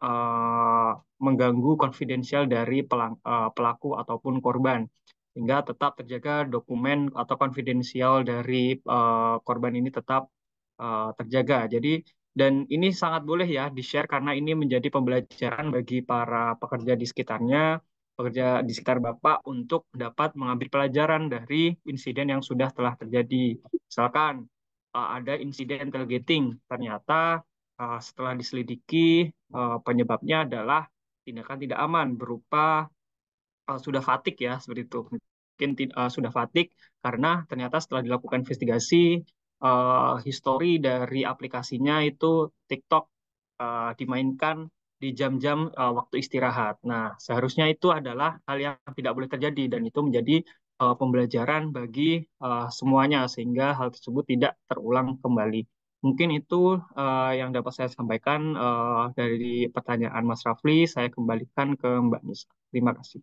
uh, mengganggu konfidensial dari pelaku ataupun korban sehingga tetap terjaga dokumen atau konfidensial dari korban ini tetap terjaga. Jadi dan ini sangat boleh ya di-share karena ini menjadi pembelajaran bagi para pekerja di sekitarnya, pekerja di sekitar Bapak untuk dapat mengambil pelajaran dari insiden yang sudah telah terjadi. Misalkan ada insiden tailgating, ternyata setelah diselidiki penyebabnya adalah tindakan tidak aman berupa sudah fatik ya seperti itu. Mungkin sudah fatik karena ternyata setelah dilakukan investigasi histori dari aplikasinya itu TikTok dimainkan di jam-jam waktu istirahat. Nah, seharusnya itu adalah hal yang tidak boleh terjadi dan itu menjadi pembelajaran bagi semuanya sehingga hal tersebut tidak terulang kembali. Mungkin itu yang dapat saya sampaikan dari pertanyaan Mas Rafli. Saya kembalikan ke Mbak Nisa. Terima kasih.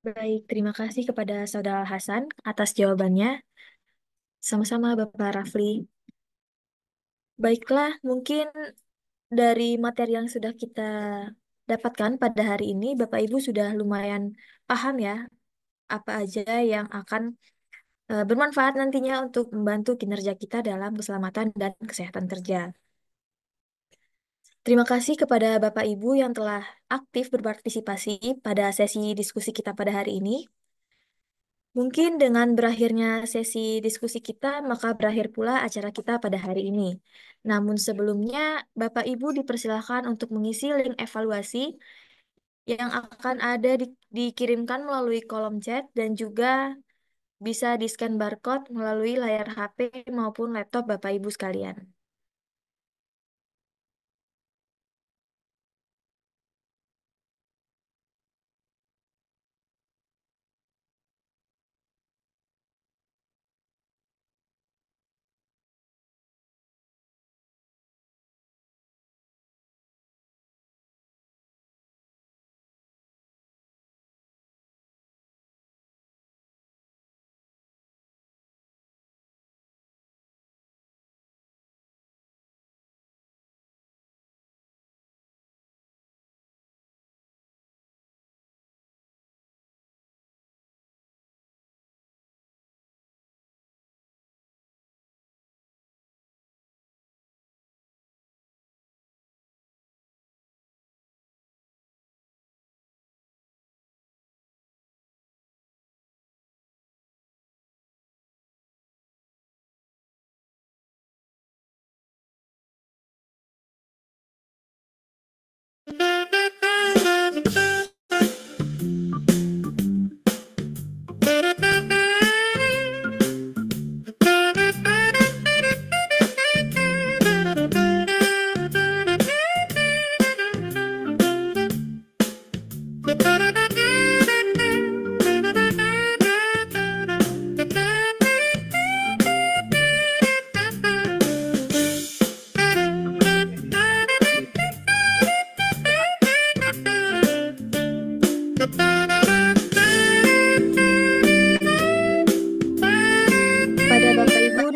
Baik, terima kasih kepada Saudara Hasan atas jawabannya. Sama-sama Bapak Rafli. Baiklah, mungkin dari materi yang sudah kita dapatkan pada hari ini, Bapak Ibu sudah lumayan paham ya apa aja yang akan bermanfaat nantinya untuk membantu kinerja kita dalam keselamatan dan kesehatan kerja. Terima kasih kepada Bapak Ibu yang telah aktif berpartisipasi pada sesi diskusi kita pada hari ini. Mungkin dengan berakhirnya sesi diskusi kita, maka berakhir pula acara kita pada hari ini. Namun sebelumnya, Bapak Ibu dipersilahkan untuk mengisi link evaluasi yang akan ada dikirimkan melalui kolom chat dan juga bisa di-scan barcode melalui layar HP maupun laptop Bapak Ibu sekalian.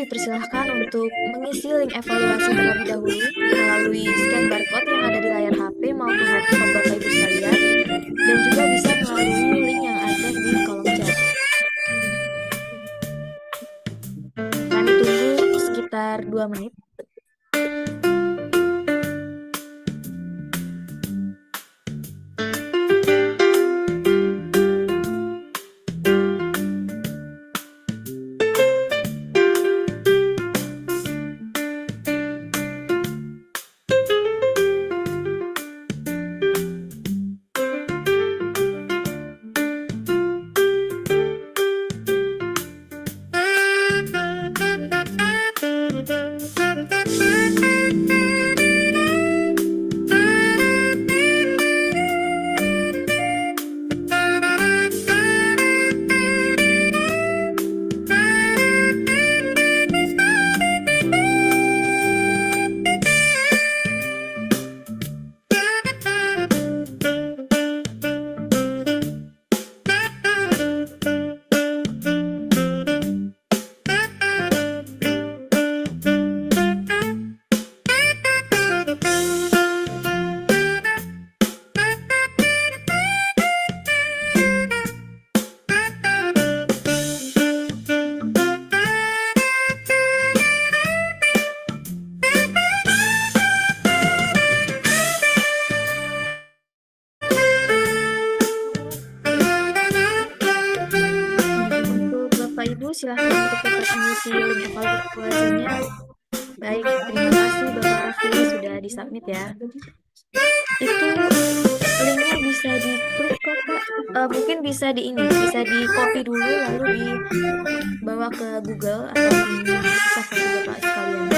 dipersilahkan untuk mengisi link evaluasi terlebih dahulu melalui scan barcode yang ada di layar HP maupun laptop Bapak Ibu sekalian, dan juga bisa melalui link yang ada di kolom chat. Kami tunggu sekitar 2 menit. Untuk Bapak Ibu silahkan untuk dapat mengisi link evaluasinya. Baik, terima kasih Bapak Raffi sudah disubmit ya. Itu linknya bisa diklik kok Pak. Mungkin bisa bisa di copy dulu lalu dibawa ke Google atau di Safari Bapak sekalian.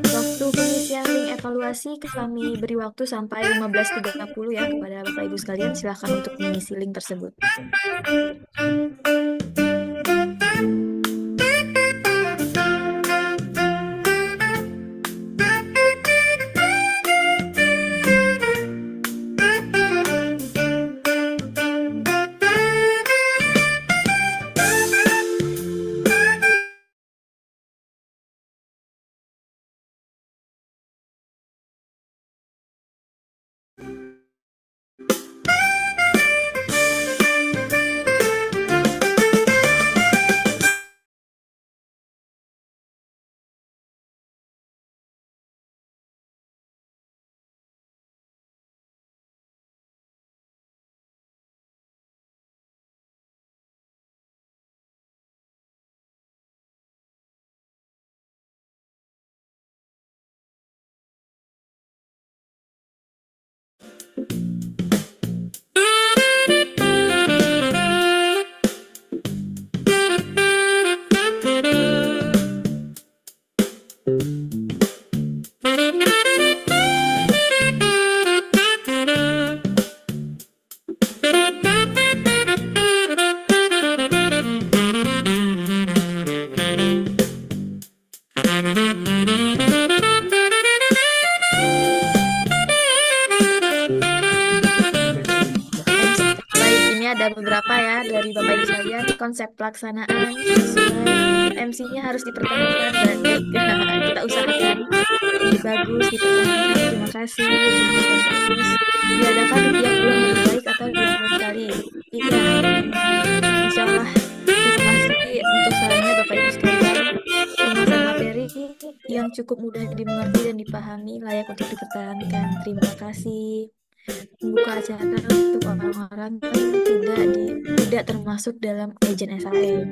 Waktu pengisian link evaluasi kami beri waktu sampai 15.30 ya kepada Bapak Ibu sekalian. Silahkan untuk mengisi link tersebut. Ada beberapa ya dari Bapak Ibu sekalian. Konsep pelaksanaan sesuai MC-nya harus dipertahankan dan kita usahakan lebih bagus dipertahankan. Terima kasih. Terus diadakan di tiap bulan lebih baik atau 2 bulan sekali. Iya, insya Allah. Terima kasih untuk sarannya Bapak Ibu sekalian. Pembahasan materi yang cukup mudah dimengerti dan dipahami layak untuk dipertahankan. Terima kasih. Membuka acara untuk orang-orang yang tidak termasuk dalam agent SAE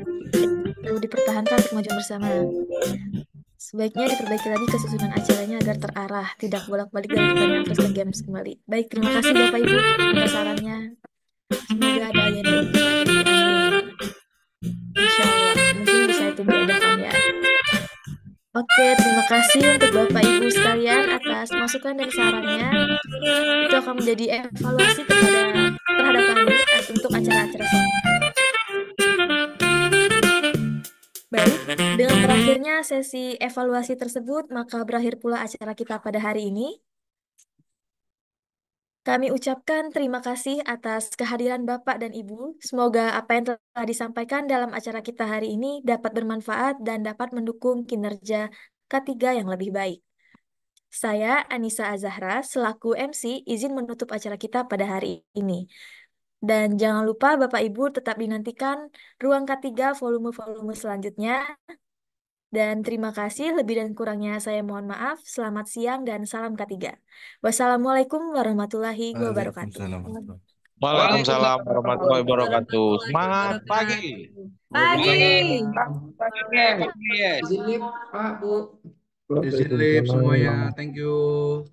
perlu dipertahankan untuk maju bersama. Sebaiknya diperbaiki lagi kesusunan acaranya agar terarah, tidak bolak-balik dari pertanyaan terus ke games kembali. Baik, terima kasih Bapak Ibu atas sarannya. Semoga ada yang insya Allah mungkin bisa itu diadakan ya. Oke, terima kasih untuk Bapak Ibu sekalian atas masukan dan sarannya. Itu akan menjadi evaluasi terhadap kami untuk acara-acara selanjutnya. Baik, dengan berakhirnya sesi evaluasi tersebut, maka berakhir pula acara kita pada hari ini. Kami ucapkan terima kasih atas kehadiran Bapak dan Ibu. Semoga apa yang telah disampaikan dalam acara kita hari ini dapat bermanfaat dan dapat mendukung kinerja K3 yang lebih baik. Saya, Anissa Azahra, selaku MC, izin menutup acara kita pada hari ini. Dan jangan lupa Bapak Ibu tetap dinantikan ruang K3 volume-volume selanjutnya. Dan terima kasih, lebih dan kurangnya saya mohon maaf. Selamat siang dan salam K3. Wassalamualaikum warahmatullahi wabarakatuh. Waalaikumsalam. Waalaikumsalam warahmatullahi wabarakatuh. Semangat pagi. Pagi. Yes. Izin lip semuanya. Thank you.